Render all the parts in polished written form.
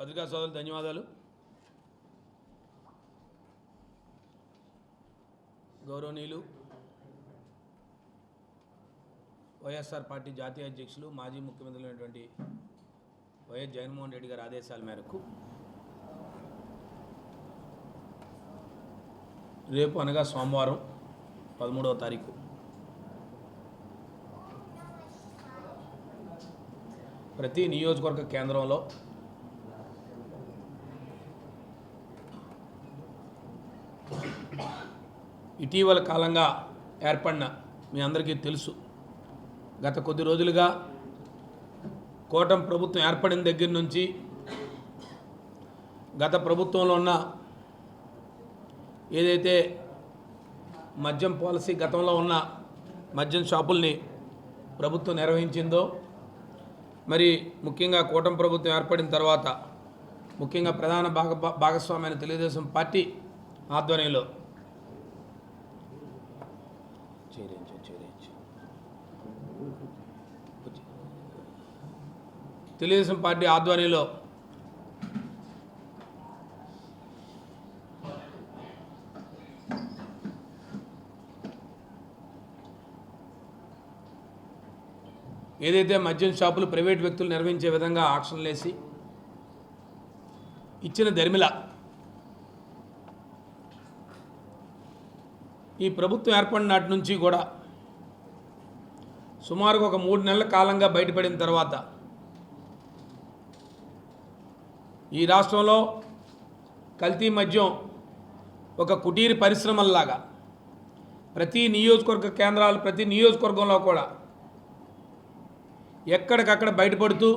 పత్రికా సోదరులు ధన్యవాదాలు. గౌరవనీయులు వైఎస్ఆర్ పార్టీ జాతీయ అధ్యక్షులు మాజీ ముఖ్యమంత్రి అయినటువంటి వైఎస్ జగన్మోహన్ రెడ్డి గారి ఆదేశాల మేరకు రేపు అనగా సోమవారం 13వ తారీఖు ప్రతి నియోజకవర్గ కేంద్రంలో ఇటీవల కాలంగా ఏర్పడిన మీ అందరికీ తెలుసు, గత కొద్ది రోజులుగా కూటమి ప్రభుత్వం ఏర్పడిన దగ్గర నుంచి గత ప్రభుత్వంలో ఉన్న ఏదైతే మద్యం పాలసీ గతంలో ఉన్న మద్యం షాపుల్ని ప్రభుత్వం నిర్వహించిందో, మరి ముఖ్యంగా కూటమి ప్రభుత్వం ఏర్పడిన తర్వాత ముఖ్యంగా ప్రధాన భాగస్వామ్యమైన తెలుగుదేశం పార్టీ ఆధ్వర్యంలో తెలుగుదేశం పార్టీ ఆధ్వర్యంలో ఏదైతే మద్యం షాపులు ప్రైవేట్ వ్యక్తులు నిర్వహించే విధంగా ఆక్షన్లు వేసి ఇచ్చిన ధర్మిల ఈ ప్రభుత్వం ఏర్పడిన నాటి నుంచి కూడా సుమారుగా ఒక 3 నెలల కాలంగా బయటపడిన తర్వాత ఈ రాష్ట్రంలో కల్తీ మద్యం ఒక కుటీర పరిశ్రమల్లాగా ప్రతి నియోజకవర్గ కేంద్రాలు ప్రతి నియోజకవర్గంలో కూడా ఎక్కడికక్కడ బయటపడుతూ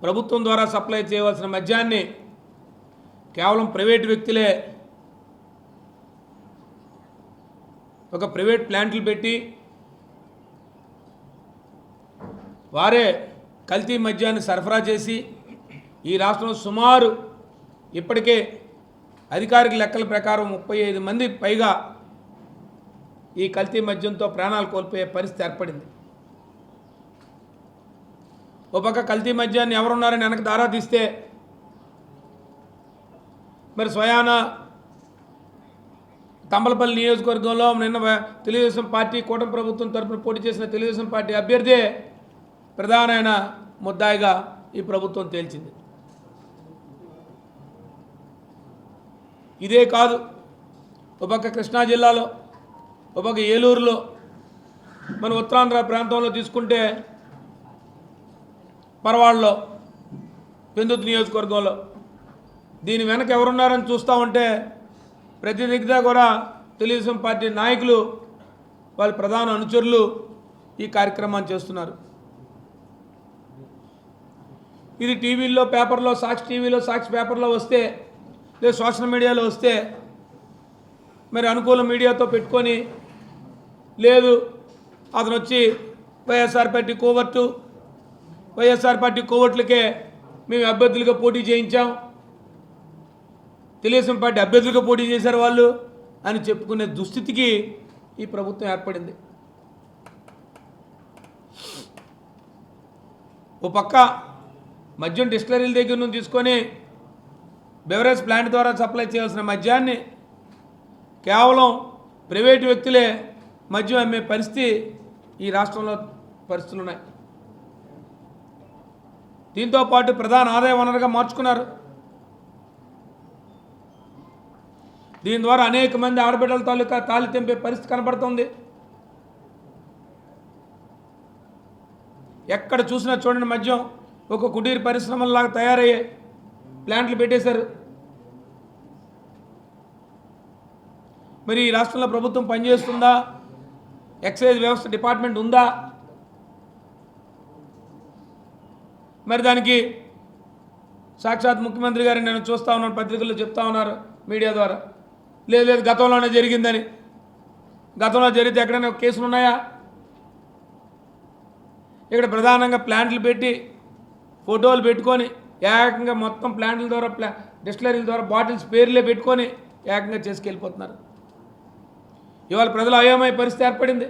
ప్రభుత్వం ద్వారా సప్లై చేయవలసిన మద్యాన్ని కేవలం ప్రైవేటు వ్యక్తులే ఒక ప్రైవేట్ ప్లాంట్లు పెట్టి వారే కల్తీ మద్యాన్ని సరఫరా చేసి ఈ రాష్ట్రంలో సుమారు ఇప్పటికే అధికారిక లెక్కల ప్రకారం 35 మంది పైగా ఈ కల్తీ మద్యంతో ప్రాణాలు కోల్పోయే పరిస్థితి ఏర్పడింది. ఓ పక్క కల్తీ మద్యాన్ని ఎవరున్నారని వెనక దారా తీస్తే మరి స్వయాన తంబలపల్లి నియోజకవర్గంలో నిన్న తెలుగుదేశం పార్టీ కూటమి ప్రభుత్వం తరఫున పోటీ చేసిన తెలుగుదేశం పార్టీ అభ్యర్థే ప్రధానమైన ముద్దాయిగా ఈ ప్రభుత్వం తేల్చింది. ఇదే కాదు, ఒక పక్క కృష్ణా జిల్లాలో, ఒక పక్క ఏలూరులో, మన ఉత్తరాంధ్ర ప్రాంతంలో తీసుకుంటే పరవాడలో, పెందుర్తి నియోజకవర్గంలో దీని వెనక ఎవరున్నారని చూస్తూ ఉంటే ప్రతి దగ్గర కూడా తెలుగుదేశం పార్టీ నాయకులు వాళ్ళ ప్రధాన అనుచరులు ఈ కార్యక్రమాన్ని చేస్తున్నారు. ఇది టీవీల్లో పేపర్లో సాక్షి టీవీలో సాక్షి పేపర్లో వస్తే లేదా సోషల్ మీడియాలో వస్తే మరి అనుకూల మీడియాతో పెట్టుకొని లేదు అతను వచ్చి వైఎస్ఆర్ పార్టీ కోవర్టులకే మేము అభ్యర్థులుగా పోటీ చేయించాం, తెలుగుదేశం పార్టీ అభ్యర్థులుగా పోటీ చేశారు వాళ్ళు అని చెప్పుకునే దుస్థితికి ఈ ప్రభుత్వం ఏర్పడింది. ఓ పక్క మద్యం డిస్టిలరీల దగ్గర నుంచి తీసుకొని బెవరేజ్ ప్లాంట్ ద్వారా సప్లై చేయాల్సిన మద్యాన్ని కేవలం ప్రైవేటు వ్యక్తులే మద్యం అమ్మే పరిస్థితి ఈ రాష్ట్రంలో పరిస్థితులు ఉన్నాయి. దీంతో పాటు ప్రధాన ఆదాయ వనరుగా మార్చుకున్నారు. దీని ద్వారా అనేక మంది ఆడబిడ్డల తాలూకా తాళి తెంపే పరిస్థితి కనబడుతుంది. ఎక్కడ చూసినా చూడండి మద్యం ఒక కుటీర పరిశ్రమలాగా తయారయ్యే ప్లాంట్లు పెట్టేశారు. మరి ఈ రాష్ట్రంలో ప్రభుత్వం పనిచేస్తుందా? ఎక్సైజ్ వ్యవస్థ డిపార్ట్మెంట్ ఉందా? మరి దానికి సాక్షాత్ ముఖ్యమంత్రి గారిని నేను చూస్తూ ఉన్నాను, పత్రికల్లో చెప్తా ఉన్నారు మీడియా ద్వారా, లేదు గతంలోనే జరిగిందని. గతంలో జరిగితే ఎక్కడైనా కేసులు ఉన్నాయా? ఇక్కడ ప్రధానంగా ప్లాంట్లు పెట్టి ఫోటోలు పెట్టుకొని ఏకంగా మొత్తం ప్లాంట్ల ద్వారా డిస్టిలరీల ద్వారా బాటిల్స్ పేర్లే పెట్టుకొని ఏకంగా చేసుకెళ్ళిపోతున్నారు. ఇవాళ ప్రజలు అయోమయ పరిస్థితి ఏర్పడింది.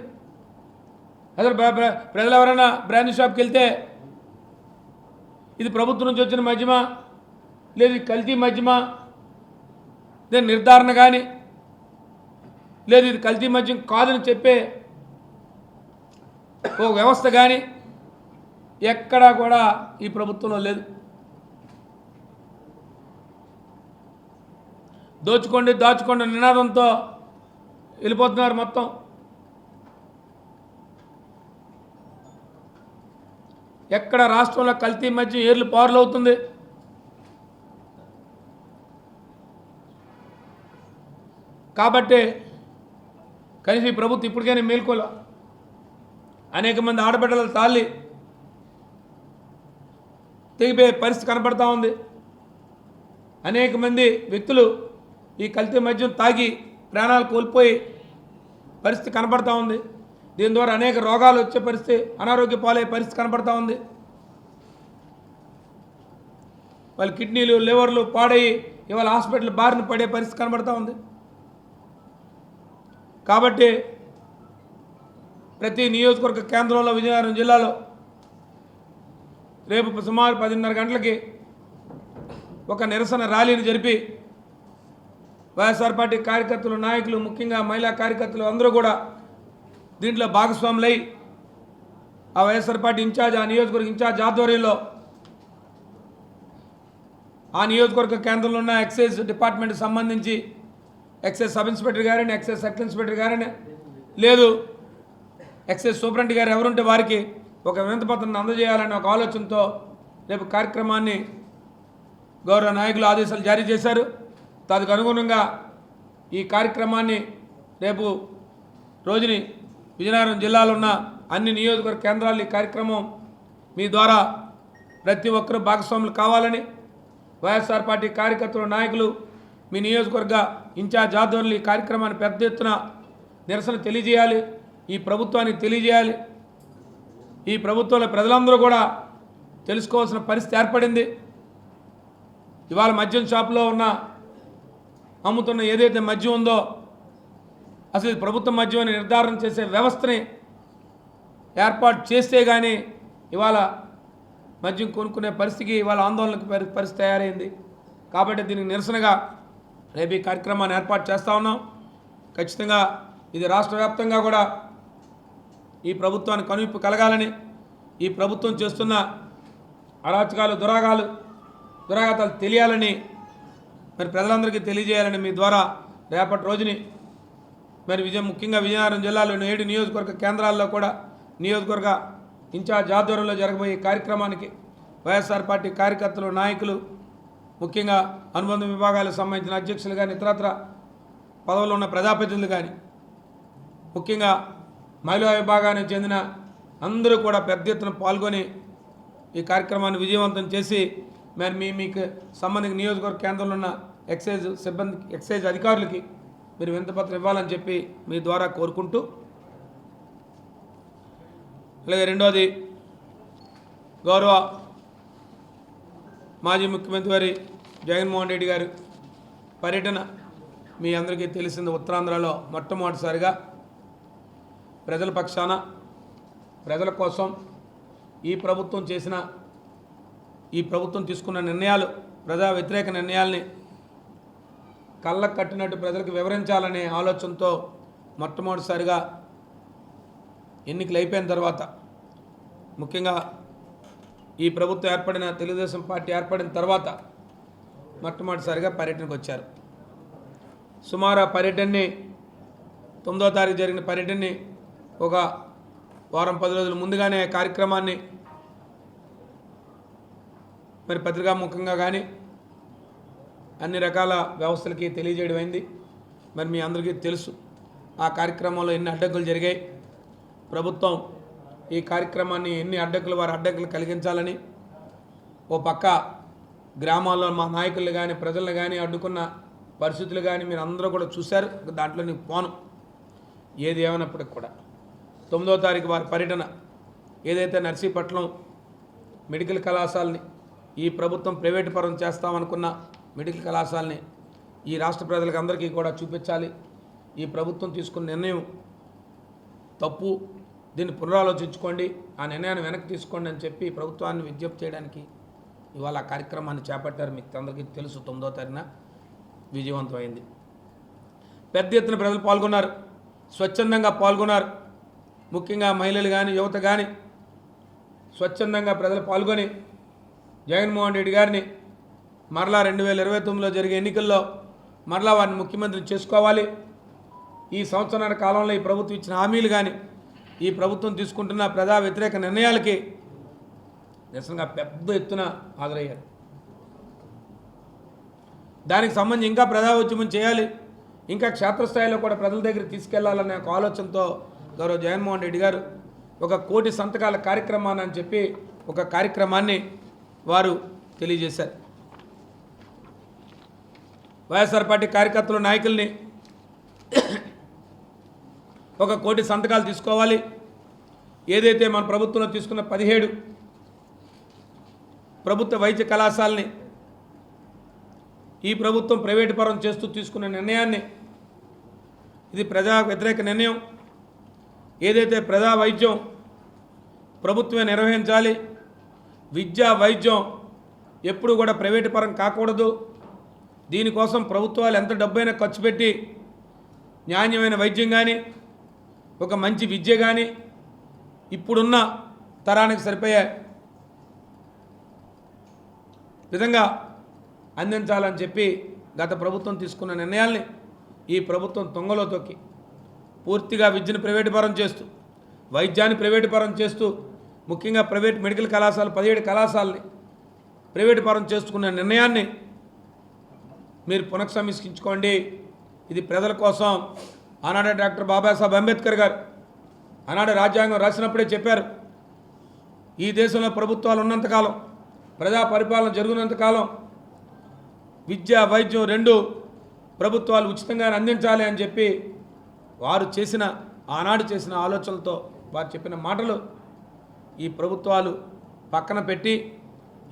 అసలు ప్రజలు ఎవరైనా బ్రాండ్ షాప్కి వెళ్తే ఇది ప్రభుత్వం నుంచి వచ్చిన మద్యమా, లేదు కల్తీ మద్యమా, దీని నిర్ధారణ కానీ, లేదు ఇది కల్తీ మద్యం కాదని చెప్పే ఓ వ్యవస్థ కానీ ఎక్కడా కూడా ఈ ప్రభుత్వంలో లేదు. దోచుకోండి దాచుకోండి నినాదంతో వెళ్ళిపోతున్నారు మొత్తం. ఎక్కడ రాష్ట్రంలో కల్తీ మద్యం ఏర్లు పారులు అవుతుంది. కాబట్టి కనీసం ఈ ప్రభుత్వం ఇప్పటికైనా మేల్కోలే. అనేక మంది ఆడబిడ్డల తాళి తెగిపోయే పరిస్థితి కనపడతా ఉంది. అనేక మంది వ్యక్తులు ఈ కల్తీ మద్యం తాగి ప్రాణాలు కోల్పోయి పరిస్థితి కనపడతా ఉంది. దీని ద్వారా అనేక రోగాలు వచ్చే పరిస్థితి, అనారోగ్య పాలయ్యే పరిస్థితి కనపడతా ఉంది. వాళ్ళ కిడ్నీలు లివర్లు పాడయ్యి ఇవాళ హాస్పిటల్ బారిన పడే పరిస్థితి కనబడతా ఉంది. కాబట్టి ప్రతి నియోజకవర్గ కేంద్రంలో విజయనగరం జిల్లాలో రేపు సుమారు 10:30 గంటలకి ఒక నిరసన ర్యాలీని జరిపి వైఎస్ఆర్ పార్టీ కార్యకర్తలు, నాయకులు, ముఖ్యంగా మహిళా కార్యకర్తలు అందరూ కూడా దీంట్లో భాగస్వాములై ఆ వైఎస్ఆర్ పార్టీ ఇన్ఛార్జ్, ఆ నియోజకవర్గ ఇన్ఛార్జ్ ఆధ్వర్యంలో ఆ నియోజకవర్గ కేంద్రంలో ఉన్న ఎక్సైజ్ డిపార్ట్మెంట్కి సంబంధించి ఎక్సైజ్ సబ్ ఇన్స్పెక్టర్ గారని, ఎక్సైజ్ సర్కిల్ ఇన్స్పెక్టర్ గారని, లేదు ఎక్సైజ్ సూపరింటెండెంట్ గారు ఎవరుంటే వారికి ఒక వినతిపత్రాన్ని అందజేయాలనే ఒక ఆలోచనతో రేపు కార్యక్రమాన్ని గౌరవ నాయకులు ఆదేశాలు జారీ చేశారు. దానికి అనుగుణంగా ఈ కార్యక్రమాన్ని రేపు రోజుని విజయనగరం జిల్లాలో ఉన్న అన్ని నియోజకవర్గ కేంద్రాల్లో ఈ కార్యక్రమం మీ ద్వారా ప్రతి ఒక్కరూ భాగస్వాములు కావాలని, వైఎస్ఆర్ పార్టీ కార్యకర్తలు, నాయకులు, మీ నియోజకవర్గ ఇన్ఛార్జ్ ఆధ్వర్యంలో ఈ కార్యక్రమాన్ని పెద్ద ఎత్తున నిరసన తెలియజేయాలి, ఈ ప్రభుత్వానికి తెలియజేయాలి. ఈ ప్రభుత్వంలో ప్రజలందరూ కూడా తెలుసుకోవాల్సిన పరిస్థితి ఏర్పడింది. ఇవాళ మద్యం షాపులో ఉన్న అమ్ముతున్న ఏదైతే మద్యం ఉందో అసలు ఇది ప్రభుత్వ మద్యం అని నిర్ధారణ చేసే వ్యవస్థని ఏర్పాటు చేస్తే కానీ ఇవాళ మద్యం కొనుక్కునే పరిస్థితికి ఇవాళ ఆందోళనకు పరిస్థితి తయారైంది. కాబట్టి దీనికి నిరసనగా రేపు ఈ కార్యక్రమాన్ని ఏర్పాటు చేస్తూ ఉన్నాం. ఖచ్చితంగా ఇది రాష్ట్ర వ్యాప్తంగా కూడా ఈ ప్రభుత్వానికి కనువిప్పు కలగాలని, ఈ ప్రభుత్వం చేస్తున్న అరాచకాలు, దురాఘాతాలు తెలియాలని, మరి ప్రజలందరికీ తెలియజేయాలని మీ ద్వారా రేపటి రోజుని మరి ముఖ్యంగా విజయనగరం జిల్లాలోని 7 నియోజకవర్గ కేంద్రాల్లో కూడా నియోజకవర్గ ఇన్ఛార్జ్ ఆధ్వర్యంలో జరగబోయే కార్యక్రమానికి వైఎస్ఆర్ పార్టీ కార్యకర్తలు, నాయకులు, ముఖ్యంగా అనుబంధ విభాగాలకు సంబంధించిన అధ్యక్షులు కానీ, ఇతరత్ర పదవుల్లో ఉన్న ప్రజాప్రతినిధులు కానీ, ముఖ్యంగా మహిళా విభాగానికి చెందిన అందరూ కూడా పెద్ద ఎత్తున పాల్గొని ఈ కార్యక్రమాన్ని విజయవంతం చేసి మరి మీకు సంబంధించిన నియోజకవర్గ కేంద్రంలో ఉన్న ఎక్సైజ్ సిబ్బంది, ఎక్సైజ్ అధికారులకి మీరు వినతిపత్రం ఇవ్వాలని చెప్పి మీ ద్వారా కోరుకుంటూ, అలాగే రెండోది గౌరవ మాజీ ముఖ్యమంత్రి వారి జగన్మోహన్ రెడ్డి గారు పర్యటన మీ అందరికీ తెలిసింది. ఉత్తరాంధ్రలో మొట్టమొదటిసారిగా ప్రజల పక్షాన, ప్రజల కోసం ఈ ప్రభుత్వం తీసుకున్న నిర్ణయాలు, ప్రజా వ్యతిరేక నిర్ణయాల్ని కళ్ళకు కట్టినట్టు ప్రజలకు వివరించాలనే ఆలోచనతో మొట్టమొదటిసారిగా ఎన్నికలు అయిపోయిన తర్వాత, ముఖ్యంగా ఈ ప్రభుత్వం ఏర్పడిన, తెలుగుదేశం పార్టీ ఏర్పడిన తర్వాత మొట్టమొదటిసారిగా పర్యటనకు వచ్చారు. సుమారు ఆ పర్యటనని 9వ తారీఖు జరిగిన పర్యటనని ఒక వారం 10 రోజుల ముందుగానే కార్యక్రమాన్ని మరి పత్రికాముఖంగా కానీ అన్ని రకాల వ్యవస్థలకి తెలియజేయడం అయింది. మరి మీ అందరికీ తెలుసు ఆ కార్యక్రమంలో ఎన్ని అడ్డంకులు జరిగాయి. ప్రభుత్వం ఈ కార్యక్రమాన్ని ఎన్ని అడ్డంకులు, వారి అడ్డంకులు కలిగించాలని ఓ పక్క గ్రామాల్లో మా నాయకులు కానీ, ప్రజలను కానీ అడ్డుకున్న పరిస్థితులు కానీ మీరు అందరూ కూడా చూశారు. దాంట్లో నీకు పోను. ఏది ఏమైనప్పటికి కూడా 9వ తారీఖు వారి పర్యటన ఏదైతే నర్సీపట్నం మెడికల్ కళాశాలని ఈ ప్రభుత్వం ప్రైవేటు పరం చేస్తామనుకున్న మెడికల్ కళాశాలని ఈ రాష్ట్ర ప్రజలకు అందరికీ కూడా చూపించాలి. ఈ ప్రభుత్వం తీసుకున్న నిర్ణయం తప్పు, దీన్ని పునరాలోచించుకోండి, ఆ నిర్ణయాన్ని వెనక్కి తీసుకోండి అని చెప్పి ప్రభుత్వాన్ని విజ్ఞప్తి చేయడానికి ఇవాళ ఆ కార్యక్రమాన్ని చేపట్టారు. మీకు అందరికీ తెలుసు, 9వ తారీఖున విజయవంతమైంది. పెద్ద ఎత్తున ప్రజలు పాల్గొన్నారు, స్వచ్ఛందంగా పాల్గొన్నారు. ముఖ్యంగా మహిళలు కానీ యువత కానీ స్వచ్ఛందంగా ప్రజలు పాల్గొని జగన్మోహన్ రెడ్డి గారిని మరలా 2029లో జరిగే ఎన్నికల్లో మరలా వారిని ముఖ్యమంత్రిని చేసుకోవాలి. ఈ సంవత్సరాల కాలంలో ఈ ప్రభుత్వం ఇచ్చిన హామీలు కానీ ఈ ప్రభుత్వం తీసుకుంటున్న ప్రజా వ్యతిరేక నిర్ణయాలకి నిరసనగా పెద్ద ఎత్తున హాజరయ్యారు. దానికి సంబంధించి ఇంకా ప్రజా ఉద్యమం చేయాలి, ఇంకా క్షేత్రస్థాయిలో కూడా ప్రజల దగ్గర తీసుకెళ్లాలనే ఒక ఆలోచనతో గౌరవ జగన్మోహన్ రెడ్డి గారు 1 కోటి సంతకాల కార్యక్రమాన్ని అని చెప్పి ఒక కార్యక్రమాన్ని వారు తెలియజేశారు. వైఎస్ఆర్ పార్టీ కార్యకర్తలు నాయకుల్ని 1 కోటి సంతకాలు తీసుకోవాలి. ఏదైతే మన ప్రభుత్వంలో తీసుకున్న 17 ప్రభుత్వ వైద్య కళాశాలని ఈ ప్రభుత్వం ప్రైవేటు పరం చేస్తూ తీసుకున్న నిర్ణయాన్ని, ఇది ప్రజా వ్యతిరేక నిర్ణయం. ఏదైతే ప్రజా వైద్యం ప్రభుత్వమే నిర్వహించాలి, విద్యా వైద్యం ఎప్పుడు కూడా ప్రైవేటు పరం కాకూడదు. దీనికోసం ప్రభుత్వాలు ఎంత డబ్బైనా ఖర్చు పెట్టి నాణ్యమైన వైద్యం కానీ ఒక మంచి విద్య కానీ ఇప్పుడున్న తరానికి సరిపోయే విధంగా అందించాలని చెప్పి గత ప్రభుత్వం తీసుకున్న నిర్ణయాల్ని ఈ ప్రభుత్వం తొంగలో తొక్కి పూర్తిగా విద్యను ప్రైవేటు పరం చేస్తూ, వైద్యాన్ని ప్రైవేటు పరం చేస్తూ, ముఖ్యంగా ప్రైవేట్ మెడికల్ కళాశాల 17 కళాశాలని ప్రైవేటు పరం చేసుకున్న నిర్ణయాన్ని మీరు పునఃసమీక్షించుకోండి. ఇది ప్రజల కోసం. ఆనాడు డాక్టర్ బాబాసాహెబ్ అంబేద్కర్ గారు ఆనాడు రాజ్యాంగం రాసినప్పుడే చెప్పారు, ఈ దేశంలో ప్రభుత్వాలు ఉన్నంతకాలం, ప్రజా పరిపాలన జరుగునంతకాలం విద్య వైద్యం 2 ప్రభుత్వాలు ఉచితంగా అందించాలి అని చెప్పి వారు చేసిన, ఆనాడు చేసిన ఆలోచనలతో వారు చెప్పిన మాటలు ఈ ప్రభుత్వాలు పక్కన పెట్టి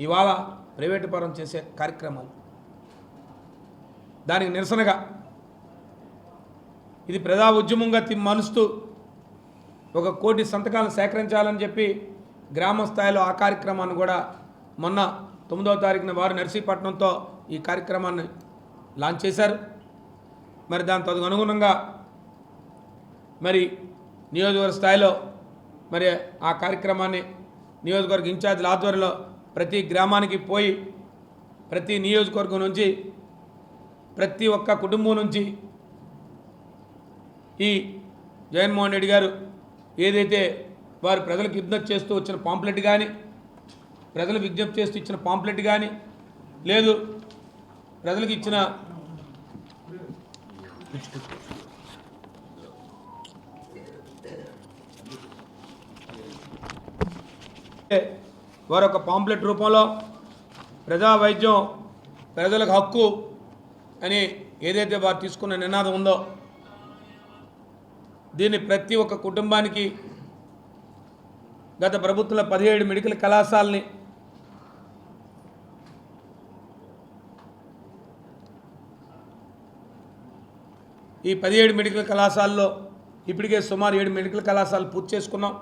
ఇవాళ ప్రైవేటు పరం చేసే కార్యక్రమాలు. దానికి నిరసనగా ఇది ప్రజా ఉద్యమంగా మలుస్తూ 1 కోటి సంతకాలను సేకరించాలని చెప్పి గ్రామ స్థాయిలో ఆ కార్యక్రమాన్ని కూడా మొన్న 9వ తారీఖున వారు నర్సీపట్నంతో ఈ కార్యక్రమాన్ని లాంచ్ చేశారు. మరి దాని తదనుగుణంగా మరి నియోజకవర్గ స్థాయిలో మరి ఆ కార్యక్రమాన్ని నియోజకవర్గ ఇన్ఛార్జీల ఆధ్వర్యంలో ప్రతి గ్రామానికి పోయి ప్రతి నియోజకవర్గం నుంచి ప్రతి ఒక్క కుటుంబం నుంచి ఈ జగన్మోహన్ రెడ్డి గారు ఏదైతే వారు ప్రజలకు విజ్ఞప్తి చేస్తూ వచ్చిన పాంప్లెట్ కానీ, ప్రజలు విజ్ఞప్తి చేస్తూ ఇచ్చిన పాంప్లెట్ కానీ, లేదు ప్రజలకు ఇచ్చిన వారొక పాంప్లెట్ రూపంలో ప్రజా వైద్యం ప్రజలకు హక్కు అని ఏదైతే వారు తీసుకున్న నినాదం ఉందో దీన్ని ప్రతి ఒక్క కుటుంబానికి గత ప్రభుత్వంలో 17 మెడికల్ కళాశాలని ఈ 17 మెడికల్ కళాశాలలో ఇప్పటికే సుమారు 7 మెడికల్ కళాశాలలు పూర్తి చేసుకున్నాం.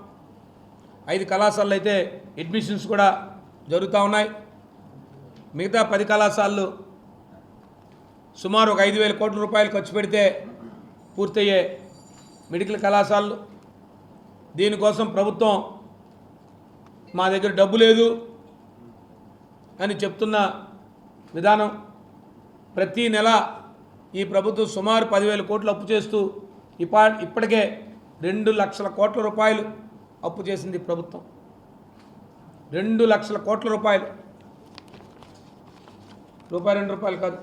5 కళాశాలలు అయితే అడ్మిషన్స్ కూడా జరుగుతూ ఉన్నాయి. మిగతా 10 కళాశాలలు సుమారు 5,000 కోట్ల రూపాయలు ఖర్చు పెడితే పూర్తయ్యే మెడికల్ కళాశాలలు. దీనికోసం ప్రభుత్వం మా దగ్గర డబ్బు లేదు అని చెప్తున్న విధానం, ప్రతీ నెల ఈ ప్రభుత్వం సుమారు 10,000 కోట్లు అప్పు చేస్తూ ఇప్పటికే 2 లక్షల కోట్ల రూపాయలు అప్పు చేసింది ప్రభుత్వం. 2 లక్షల కోట్ల రూపాయలు, రూపాయి 2 రూపాయలు కాదు.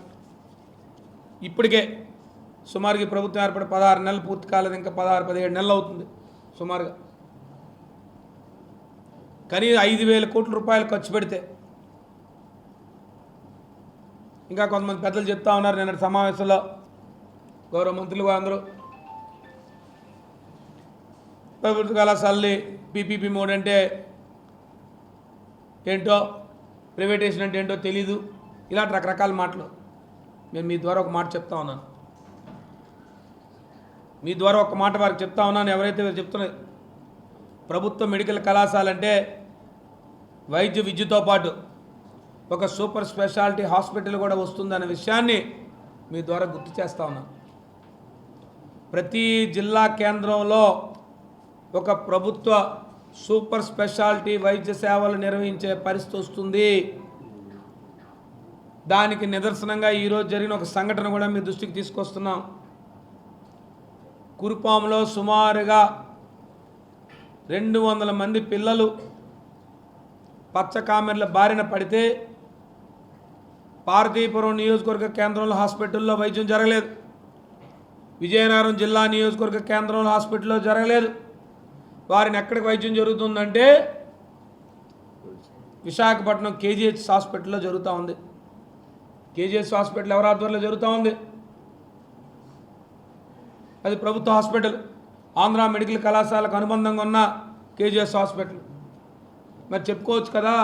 ఇప్పటికే సుమారుగా ప్రభుత్వం ఏర్పడి 16 నెలలు పూర్తి కాలేదు, ఇంకా 16-17 నెలలు అవుతుంది సుమారుగా. కానీ 5,000 కోట్ల రూపాయలు ఖర్చు పెడితే ఇంకా కొంతమంది పెద్దలు చెప్తా ఉన్నారు. నిన్న సమావేశంలో గౌరవ మంత్రులు అందరూ ప్రభుత్వ కళాశాలని పీపీపీ మోడ్ అంటే ఏంటో, ప్రైవేటేషన్ అంటే ఏంటో తెలీదు, ఇలాంటి రకరకాల మాటలు. నేను మీ ద్వారా ఒక మాట చెప్తా ఉన్నాను, మీ ద్వారా ఒక మాట వారికి చెప్తా ఉన్నాను. ఎవరైతే చెప్తున్నారు ప్రభుత్వ మెడికల్ కళాశాల అంటే వైద్య విద్యతో పాటు ఒక సూపర్ స్పెషాలిటీ హాస్పిటల్ కూడా వస్తుందనే విషయాన్ని మీ ద్వారా గుర్తు చేస్తా ఉన్నాను. ప్రతి జిల్లా కేంద్రంలో ఒక ప్రభుత్వ సూపర్ స్పెషాలిటీ వైద్య సేవలు నిర్వహించే పరిస్థితి వస్తుంది. దానికి నిదర్శనంగా ఈరోజు జరిగిన ఒక సంఘటన కూడా మీ దృష్టికి తీసుకొస్తున్నాం. కురుపాంలో సుమారుగా 200 మంది పిల్లలు పచ్చకామెర్ల బారిన పడితే పార్వతీపురం నియోజకవర్గ కేంద్రంలో హాస్పిటల్లో వైద్యం జరగలేదు. విజయనగరం జిల్లా నియోజకవర్గ కేంద్రంలో హాస్పిటల్లో జరగలేదు. వారిని ఎక్కడికి వైద్యం జరుగుతుందంటే విశాఖపట్నం కేజీహెచ్ హాస్పిటల్లో జరుగుతూ ఉంది. కేజీహెచ్ హాస్పిటల్ ఎవరి ఆధ్వర్యంలో జరుగుతూ ఉంది? అది ప్రభుత్వ హాస్పిటల్. ఆంధ్ర మెడికల్ కళాశాలకు అనుబంధంగా ఉన్న కేజీహెచ్ హాస్పిటల్. మరి చెప్పుకోవచ్చు కదా,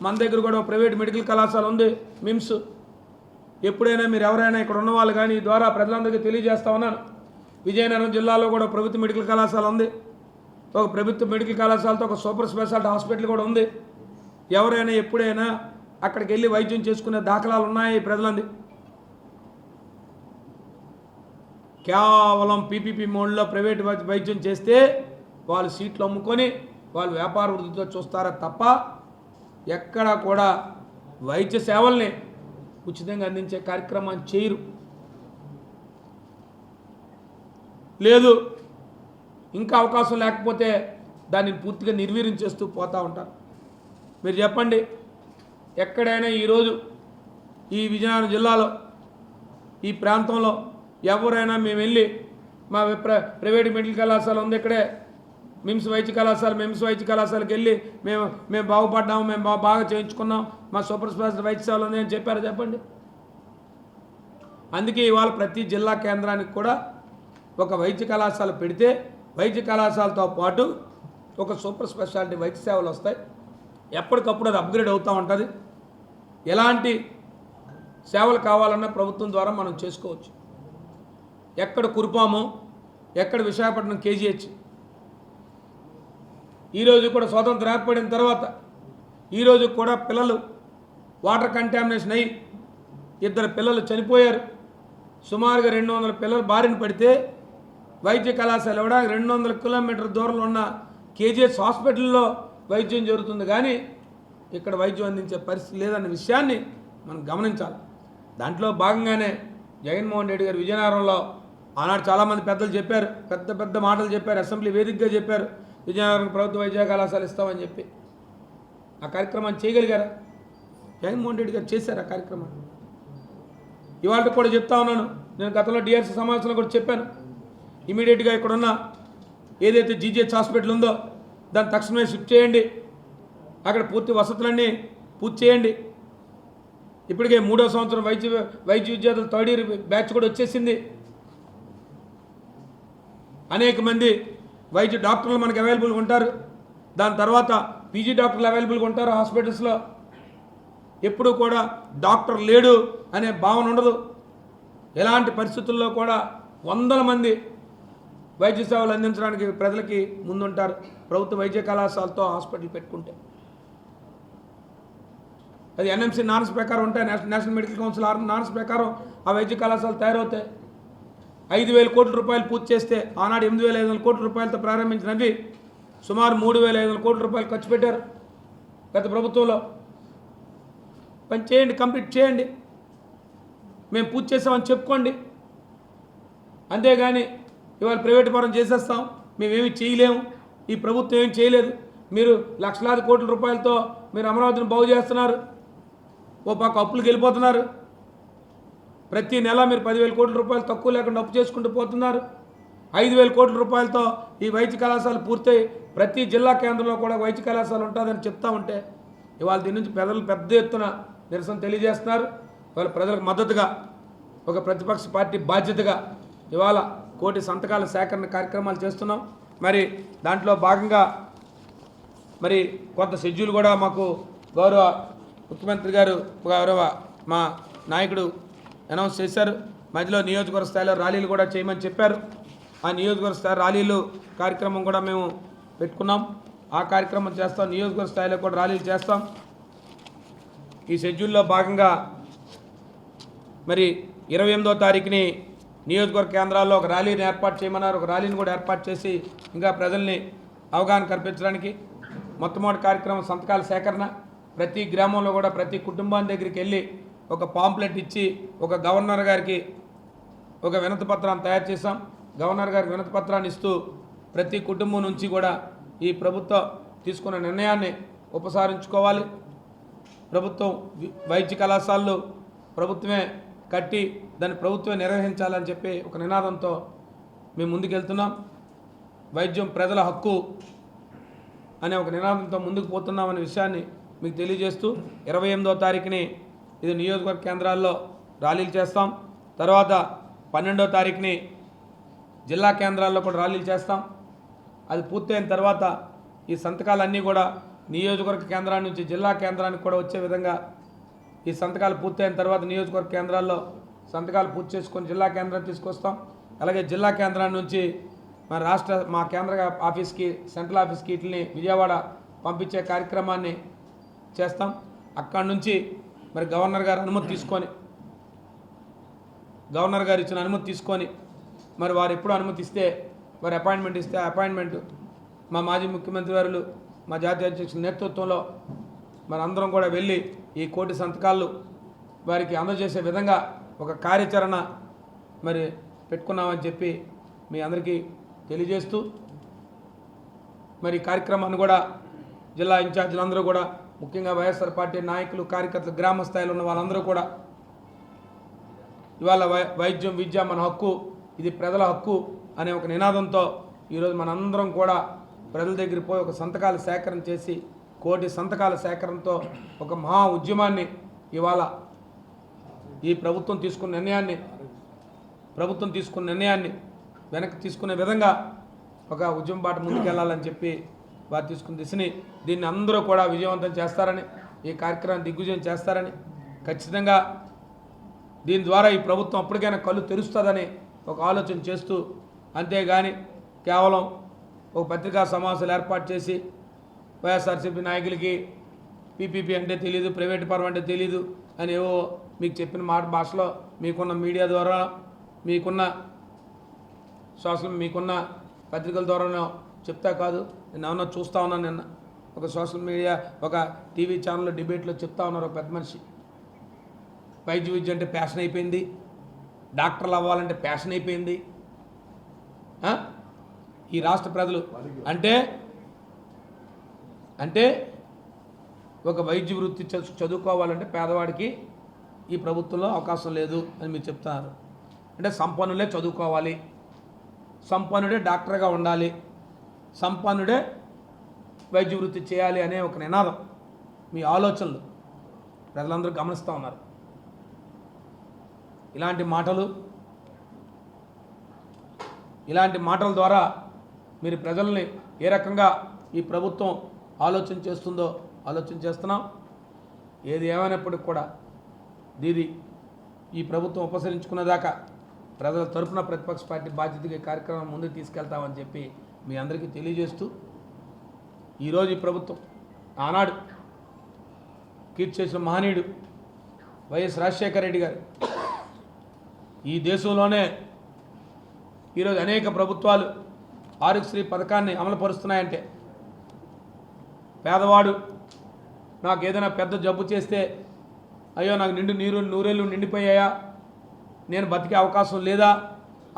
మన దగ్గర కూడా ప్రైవేట్ మెడికల్ కళాశాల ఉంది, మిమ్స్. ఎప్పుడైనా మీరు ఎవరైనా ఇక్కడ ఉన్న వాళ్ళు కానీ ఈ ద్వారా ప్రజలందరికీ తెలియజేస్తా ఉన్నాను. విజయనగరం జిల్లాలో కూడా ప్రభుత్వ మెడికల్ కళాశాల ఉంది. ఒక ప్రభుత్వ మెడికల్ కళాశాలతో ఒక సూపర్ స్పెషాలిటీ హాస్పిటల్ కూడా ఉంది. ఎవరైనా ఎప్పుడైనా అక్కడికి వెళ్ళి వైద్యం చేసుకునే దాఖలాలు ఉన్నాయి ప్రజలంది. కేవలం పీపీపీ మోడ్లో ప్రైవేట్ వైద్యం చేస్తే వాళ్ళు సీట్లు అమ్ముకొని వాళ్ళు వ్యాపార వృద్ధితో చూస్తారా తప్ప ఎక్కడ కూడా వైద్య సేవల్ని ఉచితంగా అందించే కార్యక్రమాన్ని చేయరు. లేదు, ఇంకా అవకాశం లేకపోతే దాన్ని పూర్తిగా నిర్వీర్యం చేస్తూ పోతూ ఉంటారు. మీరు చెప్పండి, ఎక్కడైనా ఈరోజు ఈ విజయనగరం జిల్లాలో ఈ ప్రాంతంలో ఎవరైనా మేము వెళ్ళి మా ప్రైవేట్ మెడికల్ కళాశాల ఉంది ఇక్కడే, మిమ్స్ వైద్య కళాశాలకి వెళ్ళి మేము బాగుపడ్డాము, మేము బాగా చేయించుకున్నాం, మా సూపర్ స్పెషాలిటీ వైద్య సేవలు ఉంది అని చెప్పారు? చెప్పండి. అందుకే ఇవాళ ప్రతి జిల్లా కేంద్రానికి కూడా ఒక వైద్య కళాశాల పెడితే వైద్య కళాశాలతో పాటు ఒక సూపర్ స్పెషాలిటీ వైద్య సేవలు వస్తాయి. ఎప్పటికప్పుడు అది అప్గ్రేడ్ అవుతూ ఉంటుంది. ఎలాంటి సేవలు కావాలన్నా ప్రభుత్వం ద్వారా మనం చేసుకోవచ్చు. ఎక్కడ కురుపాము, ఎక్కడ విశాఖపట్నం కేజీహెచ్. ఈరోజు కూడా స్వాతంత్రం ఏర్పడిన తర్వాత ఈరోజు కూడా పిల్లలు వాటర్ కంటామినేషన్ అయ్యి 2 పిల్లలు చనిపోయారు. సుమారుగా 200 పిల్లలు బారిన పడితే వైద్య కళాశాల కూడా 200 కిలోమీటర్ల దూరంలో ఉన్న కేజీహెచ్ హాస్పిటల్లో వైద్యం జరుగుతుంది. కానీ ఇక్కడ వైద్యం అందించే పరిస్థితి లేదన్న విషయాన్ని మనం గమనించాలి. దాంట్లో భాగంగానే జగన్మోహన్ రెడ్డి గారు విజయనగరంలో ఆనాడు చాలామంది పెద్దలు చెప్పారు, పెద్ద మాటలు చెప్పారు, అసెంబ్లీ వేదికగా చెప్పారు, విజయనగరం ప్రభుత్వ వైద్య కళాశాల ఇస్తామని చెప్పి. ఆ కార్యక్రమాన్ని చేయగలిగారా? జగన్మోహన్ రెడ్డి గారు చేశారు ఆ కార్యక్రమాన్ని. ఇవాళ కూడా చెప్తా ఉన్నాను, నేను గతంలో డిఆర్సీ సమావేశంలో కూడా చెప్పాను. ఇమీడియట్గా ఇక్కడున్న ఏదైతే జీజీహెచ్ హాస్పిటల్ ఉందో దాన్ని తక్షణమే షిఫ్ట్ చేయండి, అక్కడ పూర్తి వసతులన్నీ పూర్తి చేయండి. ఇప్పటికే 3వ సంవత్సరం వైద్య విద్యార్థులు 3rd ఇయర్ బ్యాచ్ కూడా వచ్చేసింది. అనేక మంది వైద్య డాక్టర్లు మనకు అవైలబుల్గా ఉంటారు. దాని తర్వాత పీజీ డాక్టర్లు అవైలబుల్గా ఉంటారు హాస్పిటల్స్లో. ఎప్పుడూ కూడా డాక్టర్ లేడు అనే భావన ఉండదు. ఎలాంటి పరిస్థితుల్లో కూడా 100 మంది వైద్య సేవలు అందించడానికి ప్రజలకి ముందుంటారు ప్రభుత్వ వైద్య కళాశాలతో హాస్పిటల్ పెట్టుకుంటే. అది ఎన్ఎంసీ నార్మ్స్ ప్రకారం ఉంటాయి, నేషనల్ మెడికల్ కౌన్సిల్ నార్మ్స్ ప్రకారం ఆ వైద్య కళాశాలలు తయారవుతాయి. 5,000 కోట్ల రూపాయలు పూర్తి చేస్తే ఆనాడు 8,500 కోట్ల రూపాయలతో ప్రారంభించినవి సుమారు 3,500 కోట్ల రూపాయలు ఖర్చు పెట్టారు గత ప్రభుత్వంలో. పని చేయండి, కంప్లీట్ చేయండి, మేము పూర్తి చేసామని చెప్పుకోండి. అంతేగాని ఇవాళ ప్రైవేట్ పరం చేసేస్తాం, మేమేమి చేయలేము, ఈ ప్రభుత్వం ఏం చేయలేదు, మీరు లక్షలాది కోట్ల రూపాయలతో మీరు అమరావతిని బాగు చేస్తున్నారు, ఓ పక్క అప్పులకు వెళ్ళిపోతున్నారు, ప్రతి నెల మీరు 10,000 కోట్ల రూపాయలు తక్కువ లేకుండా అప్పు చేసుకుంటూ పోతున్నారు. 5,000 కోట్ల రూపాయలతో ఈ వైద్య కళాశాల పూర్తయి ప్రతి జిల్లా కేంద్రంలో కూడా వైద్య కళాశాల ఉంటుందని చెప్తా ఉంటే ఇవాళ దీని నుంచి ప్రజలు పెద్ద ఎత్తున నిరసన తెలియజేస్తున్నారు. ఇవాళ ప్రజలకు మద్దతుగా ఒక ప్రతిపక్ష పార్టీ బాధ్యతగా ఇవాళ 1 కోటి సంతకాల సేకరణ కార్యక్రమాలు చేస్తున్నాం. మరి దాంట్లో భాగంగా మరి కొంత షెడ్యూల్ కూడా మాకు గౌరవ ముఖ్యమంత్రి గారు, గౌరవ మా నాయకుడు అనౌన్స్ చేశారు. మధ్యలో నియోజకవర్గ స్థాయిలో ర్యాలీలు కూడా చేయమని చెప్పారు. ఆ నియోజకవర్గ స్థాయి ర్యాలీలు కార్యక్రమం కూడా మేము పెట్టుకున్నాం. ఆ కార్యక్రమం చేస్తాం. నియోజకవర్గ స్థాయిలో కూడా ర్యాలీలు చేస్తాం. ఈ షెడ్యూల్లో భాగంగా మరి 28వ తారీఖుని నియోజకవర్గ కేంద్రాల్లో ఒక ర్యాలీని ఏర్పాటు చేయమన్నారు. ఒక ర్యాలీని కూడా ఏర్పాటు చేసి ఇంకా ప్రజల్ని అవగాహన కల్పించడానికి మొట్టమొదటి కార్యక్రమం సంతకాల సేకరణ. ప్రతి గ్రామంలో కూడా ప్రతి కుటుంబాన్ని దగ్గరికి వెళ్ళి ఒక పాంప్లెట్ ఇచ్చి ఒక గవర్నర్ గారికి ఒక వినతి పత్రాన్ని తయారు చేశాం. గవర్నర్ గారికి వినతి పత్రాన్ని ఇస్తూ ప్రతి కుటుంబం నుంచి కూడా ఈ ప్రభుత్వం తీసుకున్న నిర్ణయాన్ని ఉపసంహరించుకోవాలి. ప్రభుత్వం వైద్య కళాశాలలు ప్రభుత్వమే కట్టి దాన్ని ప్రభుత్వమే నిర్వహించాలని చెప్పి ఒక నినాదంతో మేము ముందుకెళ్తున్నాం. వైద్యం ప్రజల హక్కు అనే ఒక నినాదంతో ముందుకు పోతున్నామనే విషయాన్ని మీకు తెలియజేస్తూ 28వ తారీఖుని ఇది నియోజకవర్గ కేంద్రాల్లో ర్యాలీలు చేస్తాం. తర్వాత 12వ తారీఖుని జిల్లా కేంద్రాల్లో కూడా ర్యాలీలు చేస్తాం. అది పూర్తయిన తర్వాత ఈ సంతకాలన్నీ కూడా నియోజకవర్గ కేంద్రాల నుంచి జిల్లా కేంద్రానికి కూడా వచ్చే విధంగా ఈ సంతకాలు పూర్తయిన తర్వాత నియోజకవర్గ కేంద్రాల్లో సంతకాలు పూర్తి చేసుకొని జిల్లా కేంద్రాన్ని తీసుకొస్తాం. అలాగే జిల్లా కేంద్రాల నుంచి మా కేంద్ర ఆఫీస్కి సెంట్రల్ ఆఫీస్కి వీటిని విజయవాడ పంపించే కార్యక్రమాన్ని చేస్తాం. అక్కడి నుంచి మరి గవర్నర్ గారు అనుమతి తీసుకొని గవర్నర్ గారు ఇచ్చిన అనుమతి తీసుకొని మరి వారు ఎప్పుడు అనుమతిస్తే వారు అపాయింట్మెంట్ ఇస్తే అపాయింట్మెంట్ మా మాజీ ముఖ్యమంత్రి వారు మా జాతీయ అధ్యక్షుల నేతృత్వంలో మరి అందరం కూడా వెళ్ళి ఈ 1,000 సంతకాలు వారికి అందజేసే విధంగా ఒక కార్యాచరణ మరి పెట్టుకున్నామని చెప్పి మీ అందరికీ తెలియజేస్తూ మరి కార్యక్రమాన్ని కూడా జిల్లా ఇన్ఛార్జీలందరూ కూడా ముఖ్యంగా వైఎస్ఆర్ పార్టీ నాయకులు కార్యకర్తలు గ్రామ స్థాయిలో ఉన్న వాళ్ళందరూ కూడా ఇవాళ వైద్యం విద్య మన హక్కు, ఇది ప్రజల హక్కు అనే ఒక నినాదంతో ఈరోజు మనందరం కూడా ప్రజల దగ్గరికి పోయి ఒక సంతకాల సేకరణ చేసి 1,000 సంతకాల సేకరణతో ఒక మహా ఉద్యమాన్ని ఇవాళ ఈ ప్రభుత్వం తీసుకున్న నిర్ణయాన్ని వెనక్కి తీసుకునే విధంగా ఒక ఉద్యమ బాట ముందుకెళ్లాలని చెప్పి వారు తీసుకున్న దిశని దీన్ని అందరూ కూడా విజయవంతం చేస్తారని, ఈ కార్యక్రమాన్ని దిగ్విజయం చేస్తారని, ఖచ్చితంగా దీని ద్వారా ఈ ప్రభుత్వం అప్పటికైనా కళ్ళు తెరుస్తుందని ఒక ఆలోచన చేస్తూ, అంతేగాని కేవలం ఒక పత్రికా సమావేశాలు ఏర్పాటు చేసి వైఎస్ఆర్సీపీ నాయకులకి పీపీపీ అంటే తెలియదు, ప్రైవేట్ పరం అంటే తెలియదు అని ఏవో మీకు చెప్పిన భాషలో మీకున్న మీడియా ద్వారా మీకున్న మీకున్న పత్రికల ద్వారానో చెప్తా కాదు. నేను ఏమన్నా చూస్తూ ఉన్నాను. నిన్న ఒక సోషల్ మీడియా ఒక టీవీ ఛానల్లో డిబేట్లో చెప్తా ఉన్నారు ఒక పెద్ద మనిషి, వైద్య విద్య అంటే ప్యాషన్ అయిపోయింది, డాక్టర్లు అవ్వాలంటే ప్యాషన్ అయిపోయింది. ఈ రాష్ట్ర ప్రజలు అంటే ఒక వైద్య వృత్తి చదువుకోవాలంటే పేదవాడికి ఈ ప్రభుత్వంలో అవకాశం లేదు అని మీరు చెప్తున్నారు. అంటే సంపన్నులే చదువుకోవాలి, సంపన్నుడే డాక్టర్గా ఉండాలి, సంపన్నుడే వైద్య వృత్తి చేయాలి అనే ఒక నినాదం మీ ఆలోచనలు ప్రజలందరూ గమనిస్తూ ఉన్నారు. ఇలాంటి మాటల ద్వారా మీరు ప్రజల్ని ఏ రకంగా ఈ ప్రభుత్వం ఆలోచన చేస్తుందో ఆలోచన చేస్తున్నాం. ఏది ఏమైనప్పటికి కూడా దీది ఈ ప్రభుత్వం ఉపసరించుకునేదాకా ప్రజల తరపున ప్రతిపక్ష పార్టీ బాధ్యతగా కార్యక్రమం ముందుకు తీసుకెళ్తామని చెప్పి మీ అందరికీ తెలియజేస్తూ, ఈరోజు ఈ ప్రభుత్వం ఆనాడు కీర్తి చేసిన మహనీయుడు వైఎస్ రాజశేఖర రెడ్డి గారు ఈ దేశంలోనే ఈరోజు అనేక ప్రభుత్వాలు ఆరోగ్యశ్రీ పథకాన్ని అమలుపరుస్తున్నాయంటే, పేదవాడు నాకు ఏదైనా పెద్ద జబ్బు చేస్తే అయ్యో నాకు నూరేళ్ళు నిండిపోయాయా, నేను బతికే అవకాశం లేదా,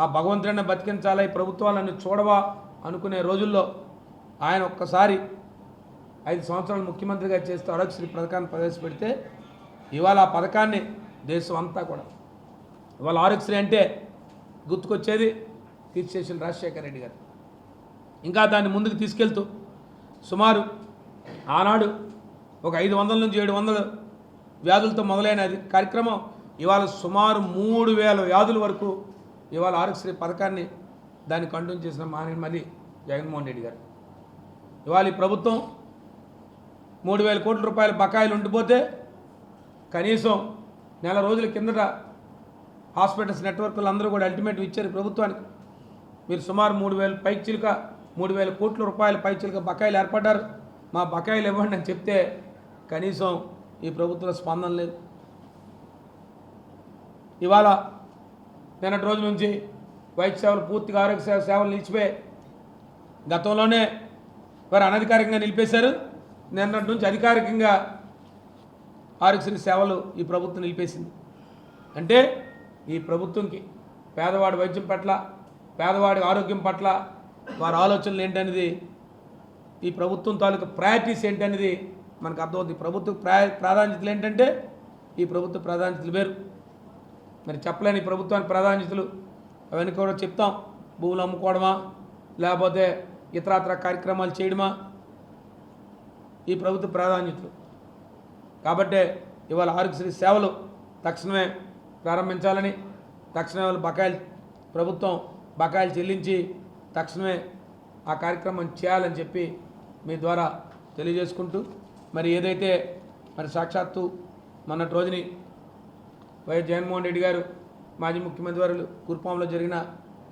ఆ భగవంతుడిని బతికించాలా, ఈ ప్రభుత్వాలను చూడవా అనుకునే రోజుల్లో ఆయన ఒక్కసారి 5 సంవత్సరాలు ముఖ్యమంత్రిగా చేస్తూ ఆరోగ్యశ్రీ పథకాన్ని ప్రవేశపెడితే ఇవాళ ఆ పథకాన్ని దేశం అంతా కూడా ఇవాళ ఆరోగ్యశ్రీ అంటే గుర్తుకొచ్చేది కీర్తి చేసిన రాజశేఖర రెడ్డి గారు. ఇంకా దాన్ని ముందుకు తీసుకెళ్తూ సుమారు ఆనాడు ఒక 500 నుంచి 700 వ్యాధులతో మొదలైన కార్యక్రమం ఇవాళ సుమారు 3,000 వ్యాధుల వరకు ఇవాళ ఆరోగ్యశ్రీ పథకాన్ని దాన్ని కంటిన్యూ చేసిన మళ్ళీ జగన్మోహన్ రెడ్డి గారు. ఇవాళ ఈ ప్రభుత్వం 3,000 కోట్ల రూపాయల బకాయిలు ఉండిపోతే కనీసం నెల రోజుల కిందట హాస్పిటల్స్ నెట్వర్క్లు అందరూ కూడా అల్టిమేట్ ఇచ్చారు ప్రభుత్వానికి. మీరు సుమారు 3,000 కోట్ల రూపాయల పైచిలుక బకాయిలు ఏర్పడ్డారు, మా బకాయిలు ఇవ్వండి అని చెప్తే కనీసం ఈ ప్రభుత్వ స్పందన లేదు. ఇవాళ నిన్నటి రోజు నుంచి వైద్య సేవలు పూర్తిగా ఆరోగ్య సేవలు నిలిచిపోయాయి. గతంలోనే వారు అనధికారికంగా నిలిపేశారు. నిన్నటి నుంచి అధికారికంగా ఆరోగ్యశ్రీ సేవలు ఈ ప్రభుత్వం నిలిపేసింది. అంటే ఈ ప్రభుత్వంకి పేదవాడి వైద్యం పట్ల, పేదవాడి ఆరోగ్యం పట్ల వారి ఆలోచనలు ఏంటనేది, ఈ ప్రభుత్వం తాలూకు ప్రయారిటీస్ ఏంటనేది మనకు అర్థమవుతుంది. ప్రభుత్వ ప్రాధాన్యతలు ఏంటంటే ఈ ప్రభుత్వ ప్రాధాన్యతలు వేరు. మరి చెప్పలేని ప్రభుత్వానికి ప్రాధాన్యతలు అవన్నీ కూడా చెప్తాం. భూములు అమ్ముకోవడమా, లేకపోతే ఇతరత్ర కార్యక్రమాలు చేయడమా, ఈ ప్రభుత్వ ప్రాధాన్యతలు. కాబట్టే ఇవాళ ఆరోగ్యశ్రీ సేవలు తక్షణమే ప్రారంభించాలని, తక్షణమే వాళ్ళు ప్రభుత్వం బకాయిలు చెల్లించి తక్షణమే ఆ కార్యక్రమం చేయాలని చెప్పి మీ ద్వారా తెలియజేసుకుంటూ, మరి ఏదైతే మరి సాక్షాత్తు మొన్నటి రోజుని వైఎస్ జగన్మోహన్ రెడ్డి గారు మాజీ ముఖ్యమంత్రి వారు కురుపాంలో జరిగిన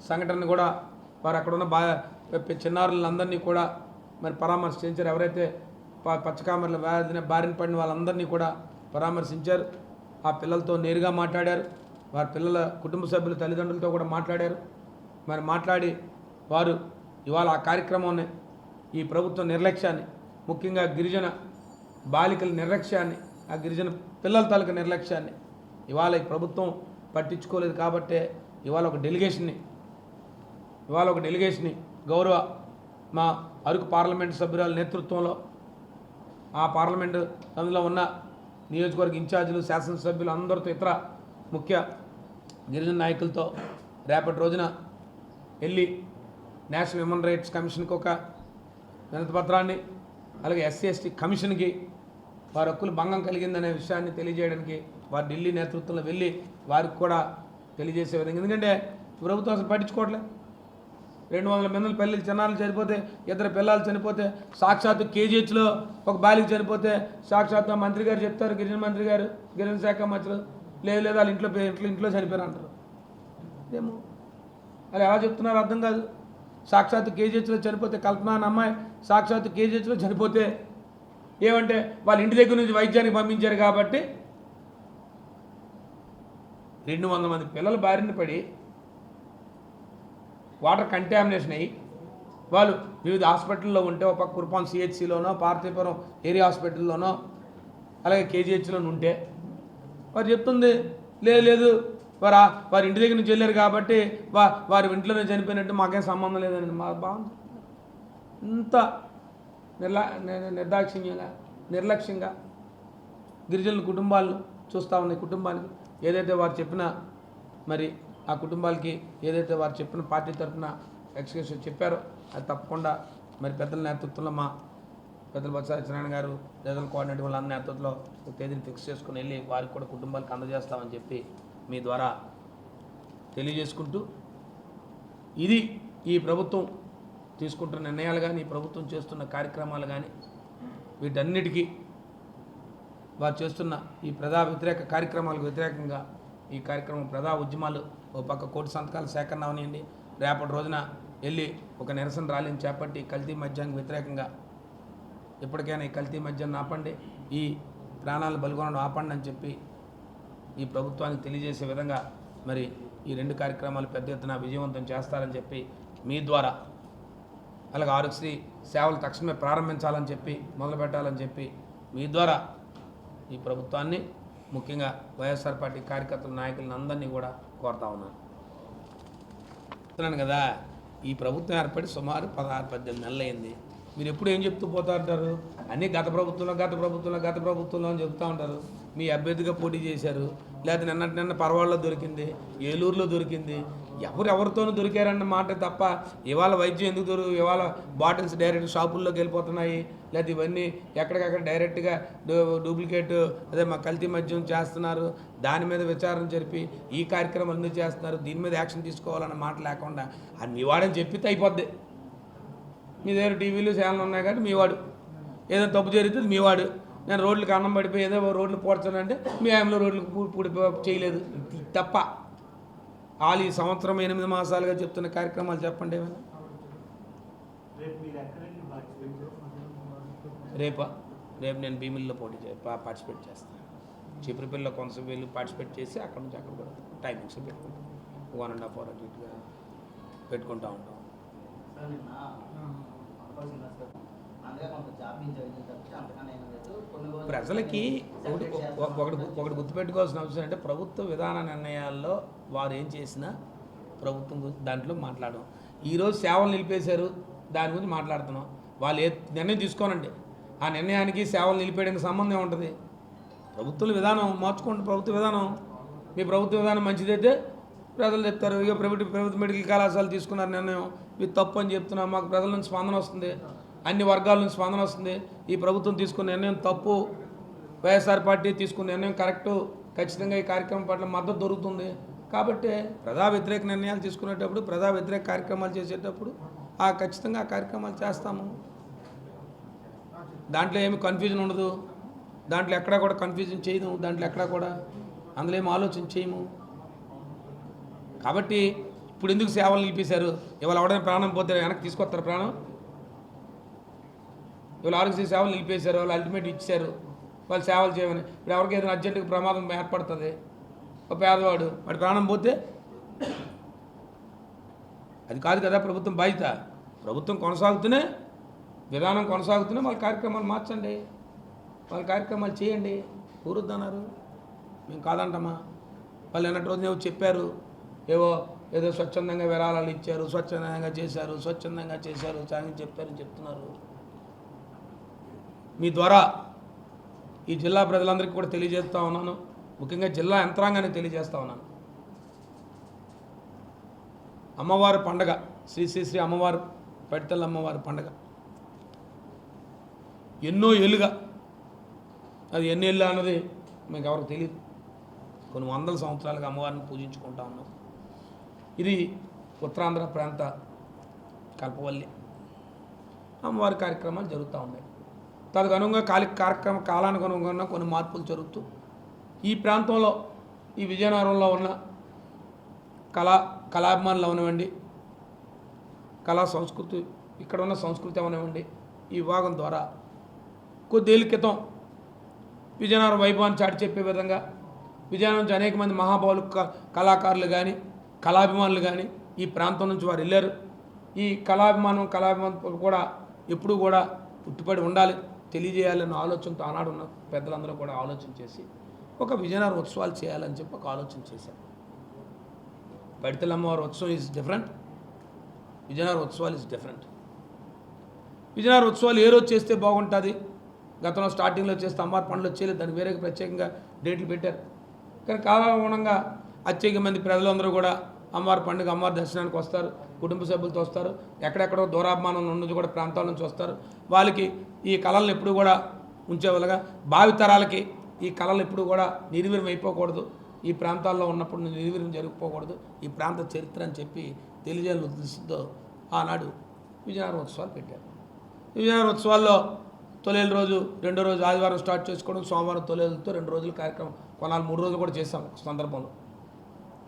సంఘటనను కూడా వారు అక్కడున్న చిన్నారులందరినీ కూడా మరి పరామర్శించారు. ఎవరైతే పచ్చకామర్ల బారిన పడిన వాళ్ళందరినీ కూడా పరామర్శించారు. ఆ పిల్లలతో నేరుగా మాట్లాడారు. వారి పిల్లల కుటుంబ సభ్యులు తల్లిదండ్రులతో కూడా మాట్లాడారు. మరి మాట్లాడి వారు ఇవాళ ఆ కార్యక్రమాన్ని, ఈ ప్రభుత్వ నిర్లక్ష్యాన్ని, ముఖ్యంగా గిరిజన బాలికల నిర్లక్ష్యాన్ని, ఆ గిరిజన పిల్లల తాలూకా నిర్లక్ష్యాన్ని ఇవాళ ఈ ప్రభుత్వం పట్టించుకోలేదు. కాబట్టే ఇవాళ ఒక డెలిగేషన్ని గౌరవ మా అరకు పార్లమెంటు సభ్యురాల నేతృత్వంలో, ఆ పార్లమెంటు అందులో ఉన్న నియోజకవర్గ ఇన్ఛార్జీలు, శాసనసభ్యులు అందరితో, ఇతర ముఖ్య గిరిజన నాయకులతో రేపటి రోజున వెళ్ళి నేషనల్ హ్యూమన్ రైట్స్ కమిషన్కి ఒక వినతి పత్రాన్ని, అలాగే SC/ST కమిషన్కి వారి హక్కులు భంగం కలిగిందనే విషయాన్ని తెలియజేయడానికి వారు ఢిల్లీ నేతృత్వంలో వెళ్ళి వారికి కూడా తెలియజేసే విధంగా. ఎందుకంటే ప్రభుత్వం అసలు పట్టించుకోవట్లేదు. 200 మంది పిల్లలు చిన్నారులు చనిపోతే, ఇద్దరు పిల్లలు చనిపోతే, సాక్షాత్తు KGHలో ఒక బాలిక చనిపోతే సాక్షాత్తు మంత్రి గారు చెప్తారు, గిరిజన మంత్రి గారు, గిరిజన శాఖ మంత్రులు, లేదు అది ఇంట్లో చనిపోయారు అంటారు. ఏమో అది ఎలా చెప్తున్నారు అర్థం కాదు. సాక్షాత్తు KGHలో చనిపోతే, కల్పన అన్న అమ్మాయి సాక్షాత్తు KGHలో చనిపోతే ఏమంటే వాళ్ళ ఇంటి దగ్గర నుంచి వైద్యానికి పంపించారు కాబట్టి 200 మంది పిల్లలు బారిన పడి వాటర్ కంటామినేషన్ అయ్యి వాళ్ళు వివిధ హాస్పిటల్లో ఉంటే, ఒక పక్క కురుపాం CHCలోనో, పార్తీపురం ఏరియా హాస్పిటల్లోనో, అలాగే KGHలోనూ ఉంటే వారు చెప్తుంది లేదు వారి ఇంటి దగ్గర నుంచి వెళ్ళారు కాబట్టి వారి ఇంట్లోనే చనిపోయినట్టు మాకేం సంబంధం లేదండి. మా బాగుంది. ఇంత నిర్లక్ష్యంగా గిరిజనుల కుటుంబాలను చూస్తూ ఉన్నాయి. కుటుంబానికి ఏదైతే వారు చెప్పిన, మరి ఆ కుటుంబాలకి ఏదైతే వారు చెప్పిన పార్టీ తరఫున ఎక్స్క్యూషన్ చెప్పారో అది తప్పకుండా మరి పెద్దల నేతృత్వంలో, మా పెద్దలు బొత్స సత్యనారాయణ గారు, జనరల్ కోఆర్డినేటర్ వాళ్ళ నేతృత్వంలో తేదీని ఫిక్స్ చేసుకుని వెళ్ళి వారికి కూడా కుటుంబాలకు అందజేస్తామని చెప్పి మీ ద్వారా తెలియజేసుకుంటూ, ఇది ఈ ప్రభుత్వం తీసుకుంటున్న నిర్ణయాలు కానీ, ఈ ప్రభుత్వం చేస్తున్న కార్యక్రమాలు కానీ, వీటన్నిటికీ వారు చేస్తున్న ఈ ప్రజా వ్యతిరేక కార్యక్రమాలకు వ్యతిరేకంగా ఈ కార్యక్రమం ప్రజా ఉద్యమాలు, ఓ పక్క కోటి సంతకాల సేకరణ అవనియండి, రేపటి రోజున వెళ్ళి ఒక నిరసన ర్యాలీని చేపట్టి కల్తీ మద్యానికి వ్యతిరేకంగా ఎప్పటికైనా ఈ కల్తీ మద్యాన్ని ఆపండి, ఈ ప్రాణాలను బలిగొనడం ఆపండి అని చెప్పి ఈ ప్రభుత్వానికి తెలియజేసే విధంగా మరి ఈ 2 కార్యక్రమాలు పెద్ద ఎత్తున విజయవంతం చేస్తారని చెప్పి మీ ద్వారా, అలాగే ఆరోగ్యశ్రీ సేవలు తక్షణమే ప్రారంభించాలని చెప్పి, మొదలు పెట్టాలని చెప్పి మీ ద్వారా ఈ ప్రభుత్వాన్ని, ముఖ్యంగా వైఎస్ఆర్ పార్టీ కార్యకర్తల నాయకులను అందరినీ కూడా కోరుతా ఉన్నాను కదా. ఈ ప్రభుత్వం ఏర్పడి సుమారు 16-18 నెలలు అయింది. మీరు ఎప్పుడు ఏం చెప్తూ పోతా ఉంటారు? అన్నీ గత ప్రభుత్వంలో అని చెప్తూ ఉంటారు. మీ అభ్యర్థిగా పోటీ చేశారు, లేదా నిన్న పర్వాళ్ళలో దొరికింది, ఏలూరులో దొరికింది, ఎవరితోనూ దొరికారన్న మాట తప్ప ఇవాళ వైద్యం ఎందుకు ఇవాళ బాటిల్స్ డైరెక్ట్ షాపుల్లోకి వెళ్ళిపోతున్నాయి, లేదా ఇవన్నీ ఎక్కడికక్కడ డైరెక్ట్గా డూప్లికేట్ అదే మా కల్తీ మద్యం చేస్తున్నారు, దాని మీద విచారణ జరిపి ఈ కార్యక్రమం ఎందుకు చేస్తున్నారు, దీని మీద యాక్షన్ తీసుకోవాలన్న మాట లేకుండా అది మీ వాడని చెప్పితే అయిపోద్ది. మీ దగ్గర టీవీలు ఛానల్ ఉన్నాయి కాబట్టి మీవాడు, ఏదైనా తప్పు జరుగుతుంది మీవాడు, నేను రోడ్లకు అన్నం పడిపోయి ఏదో రోడ్లు పోడ్చానంటే మీ ఆయనలో రోడ్లకు చేయలేదు తప్ప వాళ్ళు ఈ సంవత్సరం 8 మాసాలుగా చెప్తున్న కార్యక్రమాలు చెప్పండి ఏమైనా. రేపా రేపు నేను భీమిల్లో పార్టిసిపేట్ చేస్తాను. చిపురుపల్లిలో కొంతసేపు వెళ్ళి పార్టిసిపేట్ చేసి అక్కడ నుంచి అక్కడ కూడా టైమింగ్స్ పెట్టుకుంటాం. 1.5 hours అటు ఇటుగా పెట్టుకుంటూ ఉంటాం. ప్రజలకి ఒకటి గుర్తుపెట్టుకోవాల్సిన అవసరం అంటే ప్రభుత్వ విధాన నిర్ణయాల్లో వారు ఏం చేసినా ప్రభుత్వం దాంట్లో మాట్లాడడం. ఈరోజు సేవలు నిలిపేశారు, దాని గురించి మాట్లాడుతున్నాం. వాళ్ళు ఏ నిర్ణయం తీసుకోనండి, ఆ నిర్ణయానికి సేవలు నిలిపేయడానికి సంబంధం ఉంటుంది. ప్రభుత్వ విధానం మార్చుకోండి. ప్రభుత్వ విధానం మీ ప్రభుత్వ విధానం మంచిదైతే ప్రజలు చెప్తారు, ఇక ప్రభుత్వ మెడికల్ కళాశాలలు తీసుకున్నారు నిర్ణయం, ఇది తప్పు అని చెప్తున్నా. మాకు ప్రజల నుంచి స్పందన వస్తుంది, అన్ని వర్గాల నుంచి స్పందన వస్తుంది. ఈ ప్రభుత్వం తీసుకున్న నిర్ణయం తప్పు, వైఎస్ఆర్ పార్టీ తీసుకున్న నిర్ణయం కరెక్టు, ఖచ్చితంగా ఈ కార్యక్రమం పట్ల మద్దతు దొరుకుతుంది. కాబట్టి ప్రజా వ్యతిరేక నిర్ణయాలు తీసుకునేటప్పుడు, ప్రజా వ్యతిరేక కార్యక్రమాలు చేసేటప్పుడు ఖచ్చితంగా ఆ కార్యక్రమాలు చేస్తాము. దాంట్లో ఏమి కన్ఫ్యూజన్ ఉండదు, దాంట్లో ఎక్కడా కూడా కన్ఫ్యూజన్ చేయము, దాంట్లో ఎక్కడా కూడా అందులో ఏమి ఆలోచన చేయము. కాబట్టి ఇప్పుడు ఎందుకు సేవలు నిలిపేశారు? ఇవాళ ఎవడైనా ప్రాణం పోతే వెనక్కి తీసుకొస్తారు ప్రాణం? ఇవాళ ఆరోగ్య సేవలు నిలిపేశారు, వాళ్ళు అల్టిమేట్ ఇచ్చారు, వాళ్ళు సేవలు చేయమని. ఇప్పుడు ఎవరికి ఏదైనా అర్జెంటుగా ప్రమాదం ఏర్పడుతుంది, ఒక పేదవాడు వాడి ప్రాణం పోతే అది కాదు కదా ప్రభుత్వం బాధ్యత. ప్రభుత్వం కొనసాగుతూనే, విధానం కొనసాగుతూనే వాళ్ళ కార్యక్రమాలు మార్చండి, వాళ్ళ కార్యక్రమాలు చేయండి. కూరుద్దన్నారు, మేము కాదంటామా? వాళ్ళు నిన్నటి రోజున ఏవో చెప్పారు, ఏదో స్వచ్ఛందంగా విరాళాలు ఇచ్చారు, స్వచ్ఛందంగా చేశారు సాగి చెప్తున్నారు. మీ ద్వారా ఈ జిల్లా ప్రజలందరికీ కూడా తెలియజేస్తూ ఉన్నాను, ముఖ్యంగా జిల్లా యంత్రాంగానికి తెలియజేస్తూ ఉన్నాను. అమ్మవారి పండగ, శ్రీ అమ్మవారు పడితల్లి అమ్మవారి పండగ ఎన్నో ఏళ్ళుగా, అది ఎన్ని ఏళ్ళు అన్నది మీకు ఎవరికి తెలియదు, కొన్ని వందల సంవత్సరాలుగా అమ్మవారిని పూజించుకుంటా ఉన్నాం. ఇది ఉత్తరాంధ్ర ప్రాంత కల్పవల్లి. అమ్మవారి కార్యక్రమాలు జరుగుతూ ఉన్నాయి. తదనుగుణంగా కాలానుగుణంగా కొన్ని మార్పులు జరుగుతూ ఈ ప్రాంతంలో, ఈ విజయనగరంలో ఉన్న కళాభిమానులు అవనివ్వండి, కళా సంస్కృతి, ఇక్కడ ఉన్న సంస్కృతి అవనివ్వండి, ఈ విభాగం ద్వారా కొద్దేళ్ళ క్రితం విజయనగరం వైభవాన్ని చాటి చెప్పే విధంగా విజయనగరం నుంచి అనేక మంది మహాబావులు కళాకారులు కానీ కళాభిమానులు కానీ ఈ ప్రాంతం నుంచి వారు వెళ్ళారు. ఈ కళాభిమానం కూడా ఎప్పుడూ కూడా పుట్టుబడి ఉండాలి, తెలియజేయాలన్న ఆలోచనతో ఆనాడు ఉన్న పెద్దలందరూ కూడా ఆలోచన చేసి ఒక విజయనగరం ఉత్సవాలు చేయాలని చెప్పి ఒక ఆలోచన చేశారు. పడితల్లి అమ్మవారి ఉత్సవం ఈజ్ డిఫరెంట్, విజయనగరం ఉత్సవాలు ఈజ్ డిఫరెంట్. విజయనగరం ఉత్సవాలు ఏ రోజు చేస్తే బాగుంటుంది? గతంలో స్టార్టింగ్లో చేస్తే అమ్మవారి పండుగలు వచ్చేది, దానికి వేరే ప్రత్యేకంగా డేట్లు పెట్టారు. కానీ కాలానుగుణంగా అత్యధిక మంది ప్రజలందరూ కూడా అమ్మవారి పండుగ, అమ్మవారి దర్శనానికి వస్తారు, కుటుంబ సభ్యులతో వస్తారు, ఎక్కడెక్కడో దూరాభిమానం ఉన్నది కూడా ప్రాంతాల నుంచి వస్తారు. వాళ్ళకి ఈ కళలను ఎప్పుడు కూడా ఉంచేవాళ్ళగా, భావితరాలకి ఈ కళలు ఎప్పుడు కూడా నిర్వీర్యం అయిపోకూడదు, ఈ ప్రాంతాల్లో ఉన్నప్పుడు నిర్వీర్యం జరిగిపోకూడదు, ఈ ప్రాంత చరిత్ర అని చెప్పి తెలియజేయాలని ఉద్దేశంతో ఆనాడు విజయనగరం ఉత్సవాలు పెట్టారు. విజయనగరం ఉత్సవాల్లో తొలేల రోజు, రెండో రోజు ఆదివారం స్టార్ట్ చేసుకోవడం, సోమవారం తొలేలతో 2 రోజుల కార్యక్రమం, కొన్నాళ్ళు 3 రోజులు కూడా చేశాం సందర్భంలో.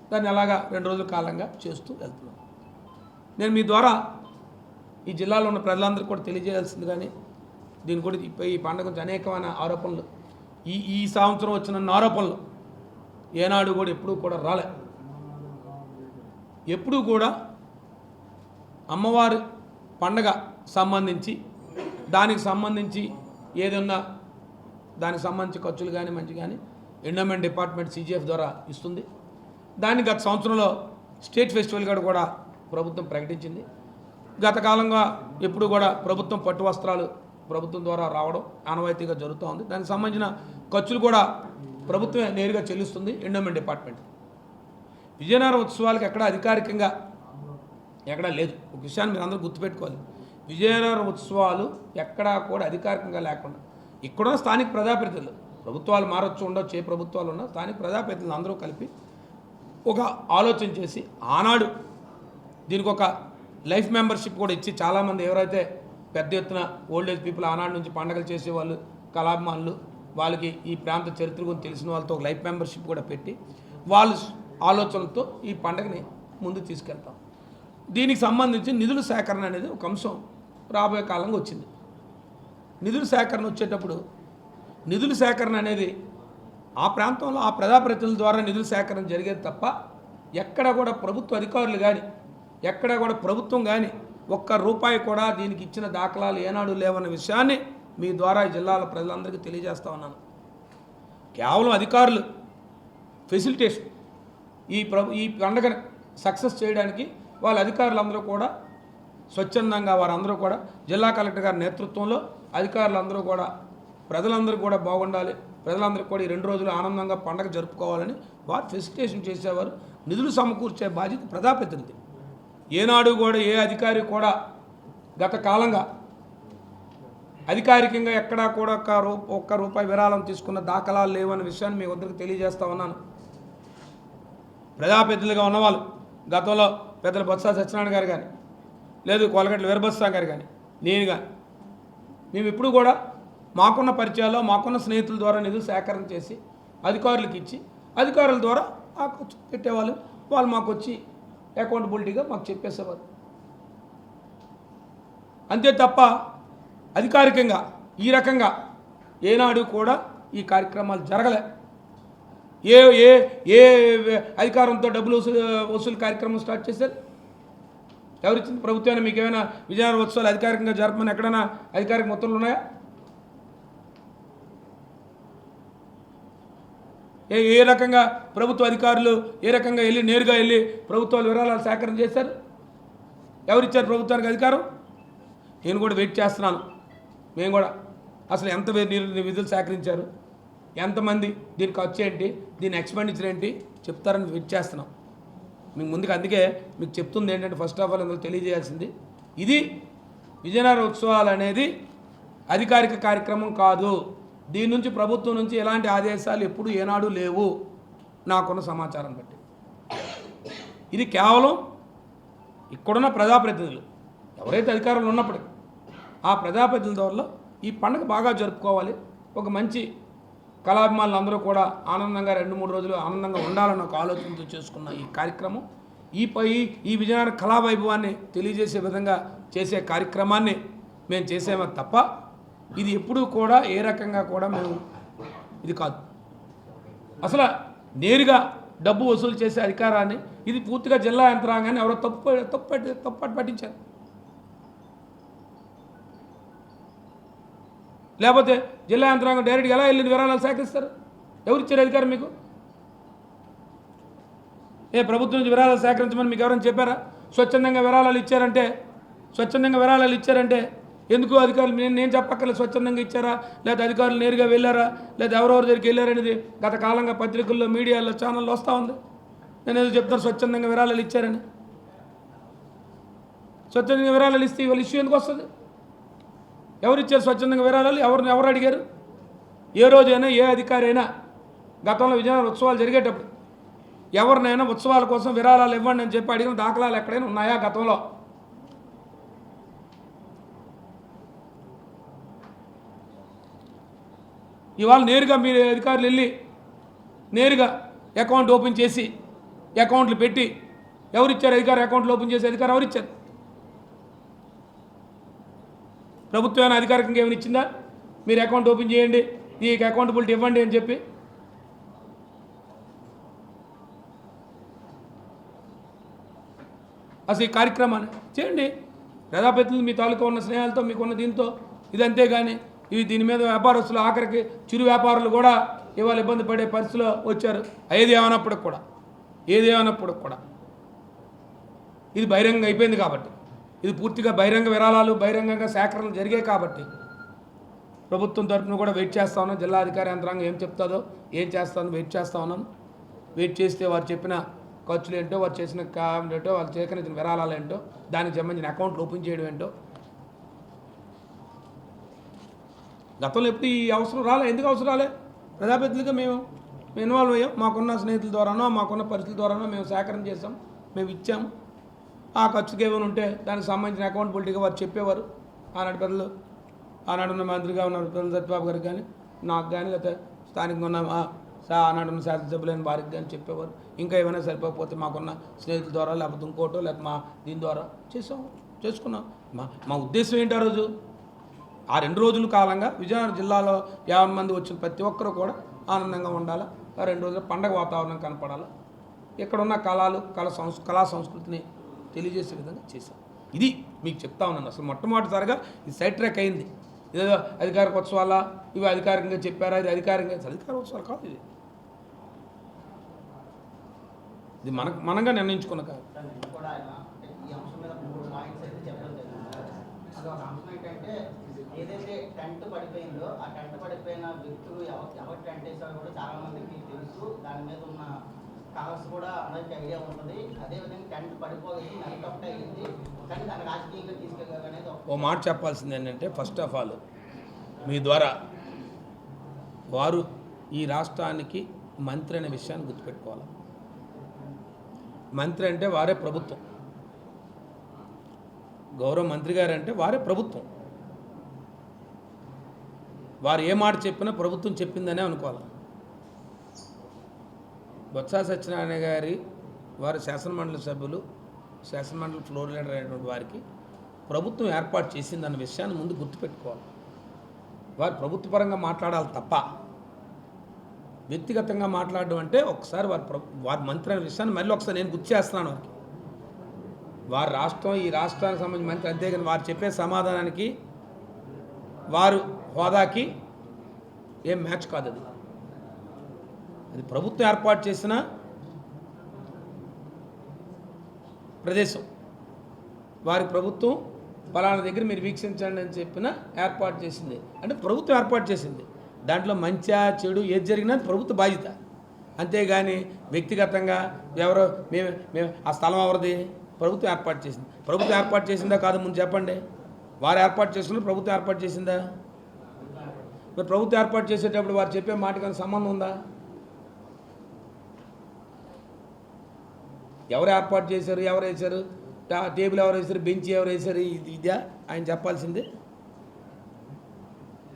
దాన్ని అలాగా 2 రోజుల కాలంగా చేస్తూ వెళ్తున్నాం. నేను మీ ద్వారా ఈ జిల్లాలో ఉన్న ప్రజలందరికీ కూడా తెలియజేయాల్సింది, కానీ దీని కూడా ఈ పండుగ గురించి అనేకమైన ఆరోపణలు, ఈ సంవత్సరం వచ్చిన ఆరోపణలు ఏనాడు కూడా ఎప్పుడూ కూడా రాలే. ఎప్పుడూ కూడా అమ్మవారి పండగ సంబంధించి, దానికి సంబంధించి ఏదన్నా దానికి సంబంధించి ఖర్చులు కానీ మంచి కానీ ఎండోమెంట్ డిపార్ట్మెంట్ CGF ద్వారా ఇస్తుంది. దాన్ని గత సంవత్సరంలో స్టేట్ ఫెస్టివల్ కూడా ప్రభుత్వం ప్రకటించింది. గత కాలంగా ఎప్పుడు కూడా ప్రభుత్వం పట్టు వస్త్రాలు ప్రభుత్వం ద్వారా రావడం ఆనవాయితీగా జరుగుతూ ఉంది. దానికి సంబంధించిన ఖర్చులు కూడా ప్రభుత్వమే నేరుగా చెల్లిస్తుంది, ఎండోమెంట్ డిపార్ట్మెంట్. విజయనగరం ఉత్సవాలకు ఎక్కడ అధికారికంగా ఎక్కడా లేదు. ఒక విషయాన్ని మీరు అందరూ గుర్తుపెట్టుకోవాలి, విజయనగరం ఉత్సవాలు ఎక్కడా కూడా అధికారికంగా లేకుండా ఇక్కడ స్థానిక ప్రజాప్రతినిధులు, ప్రభుత్వాలు మారొచ్చు, ఉండొచ్చు, ఏ ప్రభుత్వాలు ఉన్నా స్థానిక ప్రజాప్రతినిధులు అందరూ కలిపి ఒక ఆలోచన చేసి ఆనాడు దీనికి ఒక లైఫ్ మెంబర్షిప్ కూడా ఇచ్చి, చాలామంది ఎవరైతే పెద్ద ఎత్తున ఓల్డ్ ఏజ్ పీపుల్ ఆనాడు నుంచి పండుగలు చేసేవాళ్ళు, కళాభిమానులు, వాళ్ళకి ఈ ప్రాంత చరిత్ర గురించి తెలిసిన వాళ్ళతో ఒక లైఫ్ మెంబర్షిప్ కూడా పెట్టి వాళ్ళ ఆలోచనలతో ఈ పండుగని ముందు తీసుకెళ్తాం. దీనికి సంబంధించి నిధుల సేకరణ అనేది ఒక అంశం రాబోయే కాలంగా వచ్చింది. నిధుల సేకరణ వచ్చేటప్పుడు నిధుల సేకరణ అనేది ఆ ప్రాంతంలో ఆ ప్రజాప్రతినిధుల ద్వారా నిధుల సేకరణ జరిగేది తప్ప ఎక్కడ కూడా ప్రభుత్వ అధికారులు కానీ ఎక్కడ కూడా ప్రభుత్వం కానీ ఒక్క రూపాయి కూడా దీనికి ఇచ్చిన దాఖలాలు ఏనాడు లేవన్న విషయాన్ని మీ ద్వారా ఈ జిల్లాల ప్రజలందరికీ తెలియజేస్తా ఉన్నాను. కేవలం అధికారులు ఫెసిలిటేషన్ ఈ పండుగను సక్సెస్ చేయడానికి వాళ్ళ అధికారులందరూ కూడా స్వచ్ఛందంగా వారందరూ కూడా జిల్లా కలెక్టర్ గారి నేతృత్వంలో అధికారులందరూ కూడా ప్రజలందరూ కూడా బాగుండాలి, ప్రజలందరూ కూడా ఈ 2 రోజులు ఆనందంగా పండుగ జరుపుకోవాలని వారు ఫెసిలిటేషన్ చేసేవారు. నిధులు సమకూర్చే బాధ్యత ప్రజాప్రతినిధి. ఏనాడు కూడా ఏ అధికారి కూడా గత కాలంగా అధికారికంగా ఎక్కడా కూడా ఒక్క రూపాయి విరాళం తీసుకున్న దాఖలాలు లేవన్న విషయాన్ని మీ వద్దకు తెలియజేస్తా ఉన్నాను. ప్రజాప్రతినిధులుగా ఉన్నవాళ్ళు గతంలో పెద్దల బొత్స సత్యనారాయణ గారు కానీ లేదు కోలగట్ల వీరభద్ర గారు కానీ నేను కానీ మేము ఇప్పుడు కూడా మాకున్న పరిచయాల్లో మాకున్న స్నేహితుల ద్వారా నిధులు సేకరణ చేసి అధికారులకు ఇచ్చి అధికారుల ద్వారా మాకు పెట్టేవాళ్ళు. వాళ్ళు మాకు వచ్చి అకౌంటబిలిటీగా మాకు చెప్పేసేవారు. అంతే తప్ప అధికారికంగా ఈ రకంగా ఏనాడు కూడా ఈ కార్యక్రమాలు జరగలే. ఏ ఏ ఏ అధికారంతో డబ్బులు వసూలు కార్యక్రమం స్టార్ట్ చేశారు? ఎవరిచ్చింది? ప్రభుత్వాన్ని మీకు ఏమైనా విజయనగరం ఉత్సవాలు అధికారికంగా జరపమని ఎక్కడైనా అధికారిక మొత్తాలు ఉన్నాయా? ఏ రకంగా ప్రభుత్వ అధికారులు ఏ రకంగా నేరుగా వెళ్ళి ప్రభుత్వాలు విరాళాలు సేకరణ చేశారు? ఎవరిచ్చారు ప్రభుత్వానికి అధికారం? నేను కూడా వెయిట్ చేస్తున్నాను. మేము కూడా అసలు ఎంత నిధులు సేకరించారు, ఎంతమంది, దీని ఖర్చు ఏంటి, దీని ఎక్స్పెండిచర్ ఏంటి చెప్తారని వెయిట్ చేస్తున్నాం. మీకు ముందుకు అందుకే మీకు చెప్తుంది ఏంటంటే ఫస్ట్ ఆఫ్ ఆల్ అందులో తెలియజేయాల్సింది ఇది విజయనగరం ఉత్సవాలు అనేది అధికారిక కార్యక్రమం కాదు. దీని నుంచి ప్రభుత్వం నుంచి ఎలాంటి ఆదేశాలు ఎప్పుడు ఏనాడు లేవు నాకున్న సమాచారం బట్టి. ఇది కేవలం ఇక్కడున్న ప్రజాప్రతినిధులు ఎవరైతే అధికారులు ఉన్నప్పటికీ ఆ ప్రజాప్రతినిధుల ద్వారా ఈ పండుగ బాగా జరుపుకోవాలి, ఒక మంచి కళాభిమానులు అందరూ కూడా ఆనందంగా 2-3 రోజులు ఆనందంగా ఉండాలన్న ఒక ఆలోచనతో చేసుకున్న ఈ కార్యక్రమం ఈ విజయనగరం కళావైభవాన్ని తెలియజేసే విధంగా చేసే కార్యక్రమాన్ని మేము చేసేమో తప్ప ఇది ఎప్పుడూ కూడా ఏ రకంగా కూడా మేము ఇది కాదు. అసలు నేరుగా డబ్బు వసూలు చేసే అధికారాన్ని ఇది పూర్తిగా జిల్లా యంత్రాంగాన్ని ఎవరో తప్పు పట్టించారు. లేకపోతే జిల్లా యంత్రాంగం డైరెక్ట్గా ఎలా వెళ్ళి విరాళాలు సేకరిస్తారు? ఎవరిచ్చారు అధికారం మీకు? ప్రభుత్వం నుంచి విరాళాలు సేకరించమని మీకు ఎవరైనా చెప్పారా? స్వచ్ఛందంగా విరాళాలు ఇచ్చారంటే ఎందుకు అధికారులు నేను చెప్పక్కర్లేదు స్వచ్ఛందంగా ఇచ్చారా, లేదా అధికారులు నేరుగా వెళ్ళారా, లేదా ఎవరెవరి దగ్గరికి వెళ్ళారనేది గత కాలంగా పత్రికల్లో మీడియాలో ఛానల్లో వస్తూ ఉంది. నేను ఏదో చెప్తాను స్వచ్ఛందంగా విరాళాలు ఇచ్చారని. స్వచ్ఛందంగా విరాళాలు ఇస్తే ఇవాళ ఇష్యూ ఎందుకు వస్తుంది? ఎవరు ఇచ్చారు స్వచ్ఛందంగా విరాళాలు? ఎవరు అడిగారు? ఏ రోజైనా ఏ అధికారి అయినా గతంలో విజయనగరం ఉత్సవాలు జరిగేటప్పుడు ఎవరినైనా ఉత్సవాల కోసం విరాళాలు ఇవ్వండి అని చెప్పి అడిగిన దాఖలాలు ఎక్కడైనా ఉన్నాయా గతంలో? ఇవాళ నేరుగా మీరు అధికారులు వెళ్ళి నేరుగా అకౌంట్ ఓపెన్ చేసి అకౌంట్లు పెట్టి ఎవరిచ్చారు అధికారు? అకౌంట్లు ఓపెన్ చేసి అధికారం ఎవరిచ్చారు? ప్రభుత్వం అధికారికంగా ఏమైనా ఇచ్చిందా? మీరు అకౌంట్ ఓపెన్ చేయండి, ఈ అకౌంటబిలిటీ ఇవ్వండి అని చెప్పి. అసలు ఈ కార్యక్రమాన్ని చేయండి. ప్రజాప్రతినిధులు మీ తాలూకా ఉన్న స్నేహాలతో మీకున్న దీంతో ఇదంతే. కానీ దీని మీద వ్యాపారస్తులు ఆఖరికి చిరు వ్యాపారులు కూడా ఇవాళ ఇబ్బంది పడే పరిస్థితిలో వచ్చారు. ఏది ఏమన్నప్పటికి కూడా ఇది బహిరంగ అయిపోయింది కాబట్టి, ఇది పూర్తిగా బహిరంగ విరాళాలు బహిరంగంగా సేకరణలు జరిగాయి కాబట్టి ప్రభుత్వం తరఫున కూడా వెయిట్ చేస్తూ ఉన్నాం. జిల్లా అధికార యంత్రాంగం ఏం చెప్తుందో ఏం చేస్తుందో వెయిట్ చేస్తూ ఉన్నాం. వెయిట్ చేస్తే వారు చెప్పిన ఖర్చులు ఏంటో, వారు చేసిన కామెంట్ ఏంటో, వాళ్ళు సేకరించిన విరాళాలు ఏంటో, దానికి సంబంధించిన అకౌంట్లు ఓపెన్ చేయడం ఏంటో. గతంలో ఎప్పుడు ఈ అవసరం రాలే. ఎందుకు అవసరం రాలే? ప్రజాప్రతినిధిగా మేము ఇన్వాల్వ్ అయ్యాం. మాకున్న స్నేహితుల ద్వారానో మాకున్న పరిస్థితుల ద్వారానో మేము సేకరణ చేసాం, మేము ఇచ్చాము. ఆ ఖర్చుకి ఏమైనా ఉంటే దానికి సంబంధించిన అకౌంటబిలిటీగా వారు చెప్పేవారు. ఆనాడున్న మంత్రిగా ఉన్న సత్యబాబు గారికి కానీ నాకు కానీ లేకపోతే స్థానికంగా ఉన్న ఆనాడున్న శాసనసభ్యులైన వారికి కానీ చెప్పేవారు. ఇంకా ఏమైనా సరిపోకపోతే మాకున్న స్నేహితుల ద్వారా లేకపోతే ఇంకోటో లేకపోతే మా దీని ద్వారా చేసుకున్నాం. మా ఉద్దేశం ఏంటి? ఆ రోజు ఆ 2 రోజుల కాలంగా విజయనగరం జిల్లాలో 50 మంది వచ్చిన ప్రతి ఒక్కరూ కూడా ఆనందంగా ఉండాలి. ఆ 2 రోజులు పండగ వాతావరణం కనపడాలి. ఇక్కడున్న కళా సంస్కృతిని తెలియజేసే విధంగా చేశాం. ఇది మీకు చెప్తా ఉన్నాను. అసలు మొట్టమొదటిసారిగా ఇది సైడ్ ట్రాక్ అయింది. ఇదేదో అధికారిక ఉత్సవాల ఇవి అధికారికంగా చెప్పారా, ఇది అధికారిక ఉత్సవాలు కాదు. ఇది మనంగా నిర్ణయించుకున్న కాదు. ఏదైతే టెంట్ పడిపోయిందో ఆ టెంట్ పడిపోయిన వ్యక్తులు ఎవరు టెంట్ వేసారో కూడా చాలా మందికి తెలుసు. దాని మీద ఉన్న కలర్స్ కూడా అందరికీ ఐడియా ఉంటుంది. అదేవిధంగా టెంట్ పడిపోయింది, హెలికాప్టర్ అయ్యింది, కానీ దాన్ని రాజకీయంగా తీసుకెళ్ళాలనేది ఓ మాట చెప్పాల్సింది ఏంటంటే, ఫస్ట్ ఆఫ్ ఆల్ మీ ద్వారా వారు ఈ రాష్ట్రానికి మంత్రి అనే విషయాన్ని గుర్తుపెట్టుకోవాలి. మంత్రి అంటే వారే ప్రభుత్వం, గౌరవ మంత్రి గారు అంటే వారే ప్రభుత్వం. వారు ఏ మాట చెప్పినా ప్రభుత్వం చెప్పిందనే అనుకోవాలి. బొత్స సత్యనారాయణ గారి వారు శాసనమండలి సభ్యులు, శాసనమండలి ఫ్లోర్ లీడర్ అయినటువంటి వారికి ప్రభుత్వం ఏర్పాటు చేసిందన్న విషయాన్ని ముందు గుర్తుపెట్టుకోవాలి. వారు ప్రభుత్వపరంగా మాట్లాడాలి తప్ప వ్యక్తిగతంగా మాట్లాడడం అంటే ఒకసారి వారి మంత్రి అనే విషయాన్ని మళ్ళీ ఒకసారి నేను గుర్తు చేస్తున్నాను. వారికి వారి రాష్ట్రం, ఈ రాష్ట్రానికి సంబంధించిన మంత్రి, అంతేగాని వారు చెప్పే సమాధానానికి వారు హోదాకి ఏం మ్యాచ్ కాదు. అది ప్రభుత్వం ఏర్పాటు చేసిన ప్రదేశం. వారి ప్రభుత్వం పలానా దగ్గర మీరు వీక్షించండి అని చెప్పిన ఏర్పాటు చేసింది అంటే ప్రభుత్వం ఏర్పాటు చేసింది. దాంట్లో మంచా చెడు ఏది జరిగినా ప్రభుత్వ బాధ్యత. అంతేగాని వ్యక్తిగతంగా ఎవరో మేము ఆ స్థలం ఎవరిది, ప్రభుత్వం ఏర్పాటు చేసింది. ప్రభుత్వం ఏర్పాటు చేసిందా కాదు ముందు చెప్పండి. వారు ఏర్పాటు చేసిన ప్రభుత్వం ఏర్పాటు చేసిందా? మరి ప్రభుత్వం ఏర్పాటు చేసేటప్పుడు వారు చెప్పే మాటకి సంబంధం ఉందా? ఎవరు ఏర్పాటు చేశారు, ఎవరు వేశారు, టేబుల్ ఎవరు వేశారు, బెంచ్ ఎవరు వేశారు, ఇదా ఆయన చెప్పాల్సిందే.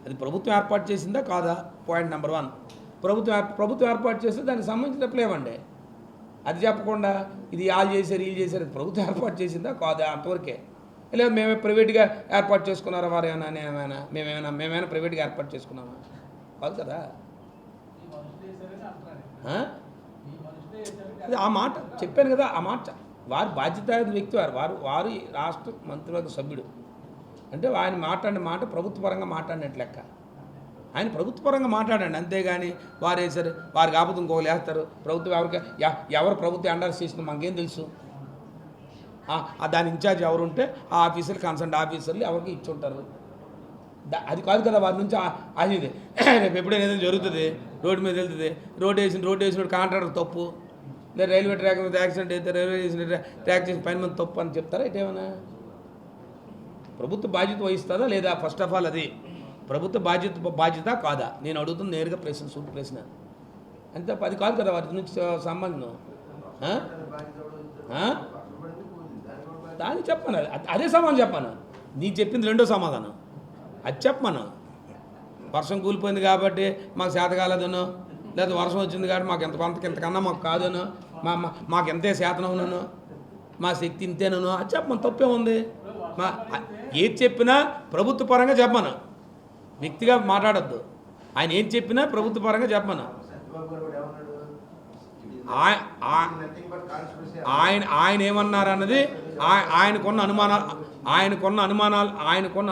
అది ప్రభుత్వం ఏర్పాటు చేసిందా కాదా? Point number 1. ప్రభుత్వం ఏర్పాటు చేస్తే దానికి సంబంధించిన లేవండి. అది చెప్పకుండా ఇది వాళ్ళు చేశారు వీళ్ళు చేశారు, ప్రభుత్వం ఏర్పాటు చేసిందా కాదా అంతవరకే. లేదా మేమే ప్రైవేట్గా ఏర్పాటు చేసుకున్నారా వారు ఏమైనా మేమేమైనా ప్రైవేట్గా ఏర్పాటు చేసుకున్నామా? కాదు కదా. ఆ మాట చెప్పాను కదా. ఆ మాట వారి బాధ్యత వ్యక్తి వారు రాష్ట్ర మంత్రివర్గ సభ్యుడు అంటే ఆయన మాట్లాడిన మాట ప్రభుత్వపరంగా మాట్లాడినట్టు లెక్క. ఆయన ప్రభుత్వపరంగా మాట్లాడండి, అంతేగాని వారు వేశారు వారు కాకపోతే ఇంకోళ్ళు వేస్తారు. ప్రభుత్వం ఎవరు ప్రభుత్వం ఎండార్స్ చేసిందో మనకేం తెలుసు? దాని ఇన్ఛార్జ్ ఎవరు ఉంటే ఆ ఆఫీసర్లు, కన్సర్న్ ఆఫీసర్లు ఎవరికి ఇచ్చి ఉంటారు. అది కాదు కదా వారి నుంచి అది. రేపు ఎప్పుడైనా ఏదైనా జరుగుతుంది, రోడ్డు మీద వెళ్తుంది, రోడ్డు వేసిన కాంట్రాక్టర్ తప్పు, లేదా రైల్వే ట్రాక్ మీద యాక్సిడెంట్ అయితే రైల్వే ట్రాక్ చేసిన పైన మంది తప్పు అని చెప్తారా? ఇటేమన్నా ప్రభుత్వ బాధ్యత వహిస్తుందా లేదా? ఫస్ట్ ఆఫ్ ఆల్ అది ప్రభుత్వ బాధ్యత కాదా నేను అడుగుతుంది నేరుగా సూట్ ప్రశ్న. అంతే. అది కాదు కదా వాటి నుంచి సంబంధం. దానికి చెప్పాను, అదే సమాధానం చెప్పాను. నీకు చెప్పింది రెండో సమాధానం అది చెప్పాను. వర్షం కూలిపోయింది కాబట్టి మాకు చేత కాలేదనో, లేదా వర్షం వచ్చింది కాబట్టి మాకు ఇంతకన్నా మాకు కాదనో, మాకు ఎంతే శాతనవునో, మా శక్తి ఇంతేనో అది చెప్పను. తప్పే ఉంది. ఏది చెప్పినా ప్రభుత్వ పరంగా చెప్పను, వ్యక్తిగా మాట్లాడద్దు. ఆయన ఏం చెప్పినా ప్రభుత్వ పరంగా చెప్పను. ఆయన ఏమన్నారన్నది ఆయనకున్న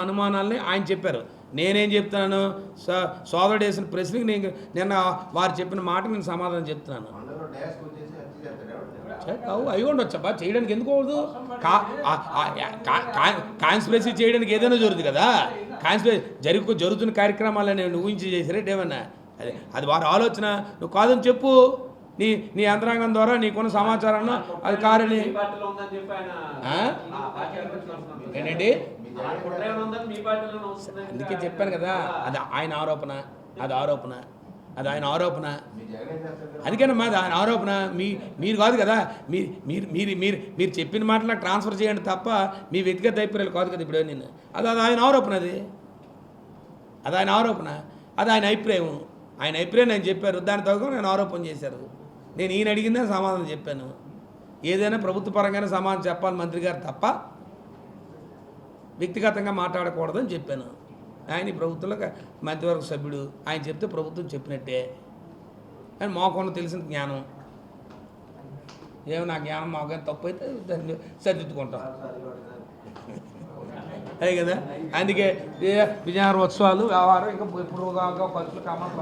అనుమానాలని ఆయన చెప్పారు. నేనేం చెప్తున్నాను, సోదరుడు వేసిన ప్రశ్నకి నిన్న వారు చెప్పిన మాట నేను సమాధానం చెప్తున్నాను. అవి ఉండొచ్చబ్బా, చేయడానికి ఎందుకు అవ్వదు? కాన్స్పిరసీ చేయడానికి ఏదైనా జరుగుతుంది కదా. కాన్స్పిరసీ జరుగుతున్న కార్యక్రమాలని ఊహించి చేసారేంటి ఏమన్నా? అది వారి ఆలోచన. నువ్వు కాదని చెప్పు, నీ యంత్రాంగం ద్వారా నీకున్న సమాచారాన్ని అది కారని ఏంటండి. అందుకే చెప్పాను కదా, అది ఆయన ఆరోపణ, అది ఆయన ఆరోపణ. అందుకనమ్మా అది ఆయన ఆరోపణ. మీరు కాదు కదా, మీరు చెప్పిన మాట నాకు ట్రాన్స్ఫర్ చేయండి తప్ప మీ వ్యక్తిగత అభిప్రాయాలు కాదు కదా. ఇప్పుడు నేను అది ఆయన ఆరోపణ, అది ఆయన ఆరోపణ, అది ఆయన అభిప్రాయం. ఆయన అభిప్రాయం నేను చెప్పారు, దాని తగ్గ నేను ఆరోపణ చేశారు. నేను ఈయన అడిగిందే సమాధానం చెప్పాను. ఏదైనా ప్రభుత్వ పరంగానే సమాధానం చెప్పాలి మంత్రి గారు తప్ప వ్యక్తిగతంగా మాట్లాడకూడదని చెప్పాను. ఆయన ఈ ప్రభుత్వంలో మంత్రివర్గ సభ్యుడు, ఆయన చెప్తే ప్రభుత్వం చెప్పినట్టే అని మాకున్న తెలిసిన జ్ఞానం. ఏమో నా జ్ఞానం మాకు తప్పు అయితే దాన్ని సరిదిద్దుకుంటాం, అదే కదా. అందుకే విజయనగర ఉత్సవాలు వ్యవహారం ఇంకా ఇప్పుడు ఖర్చులు కామన్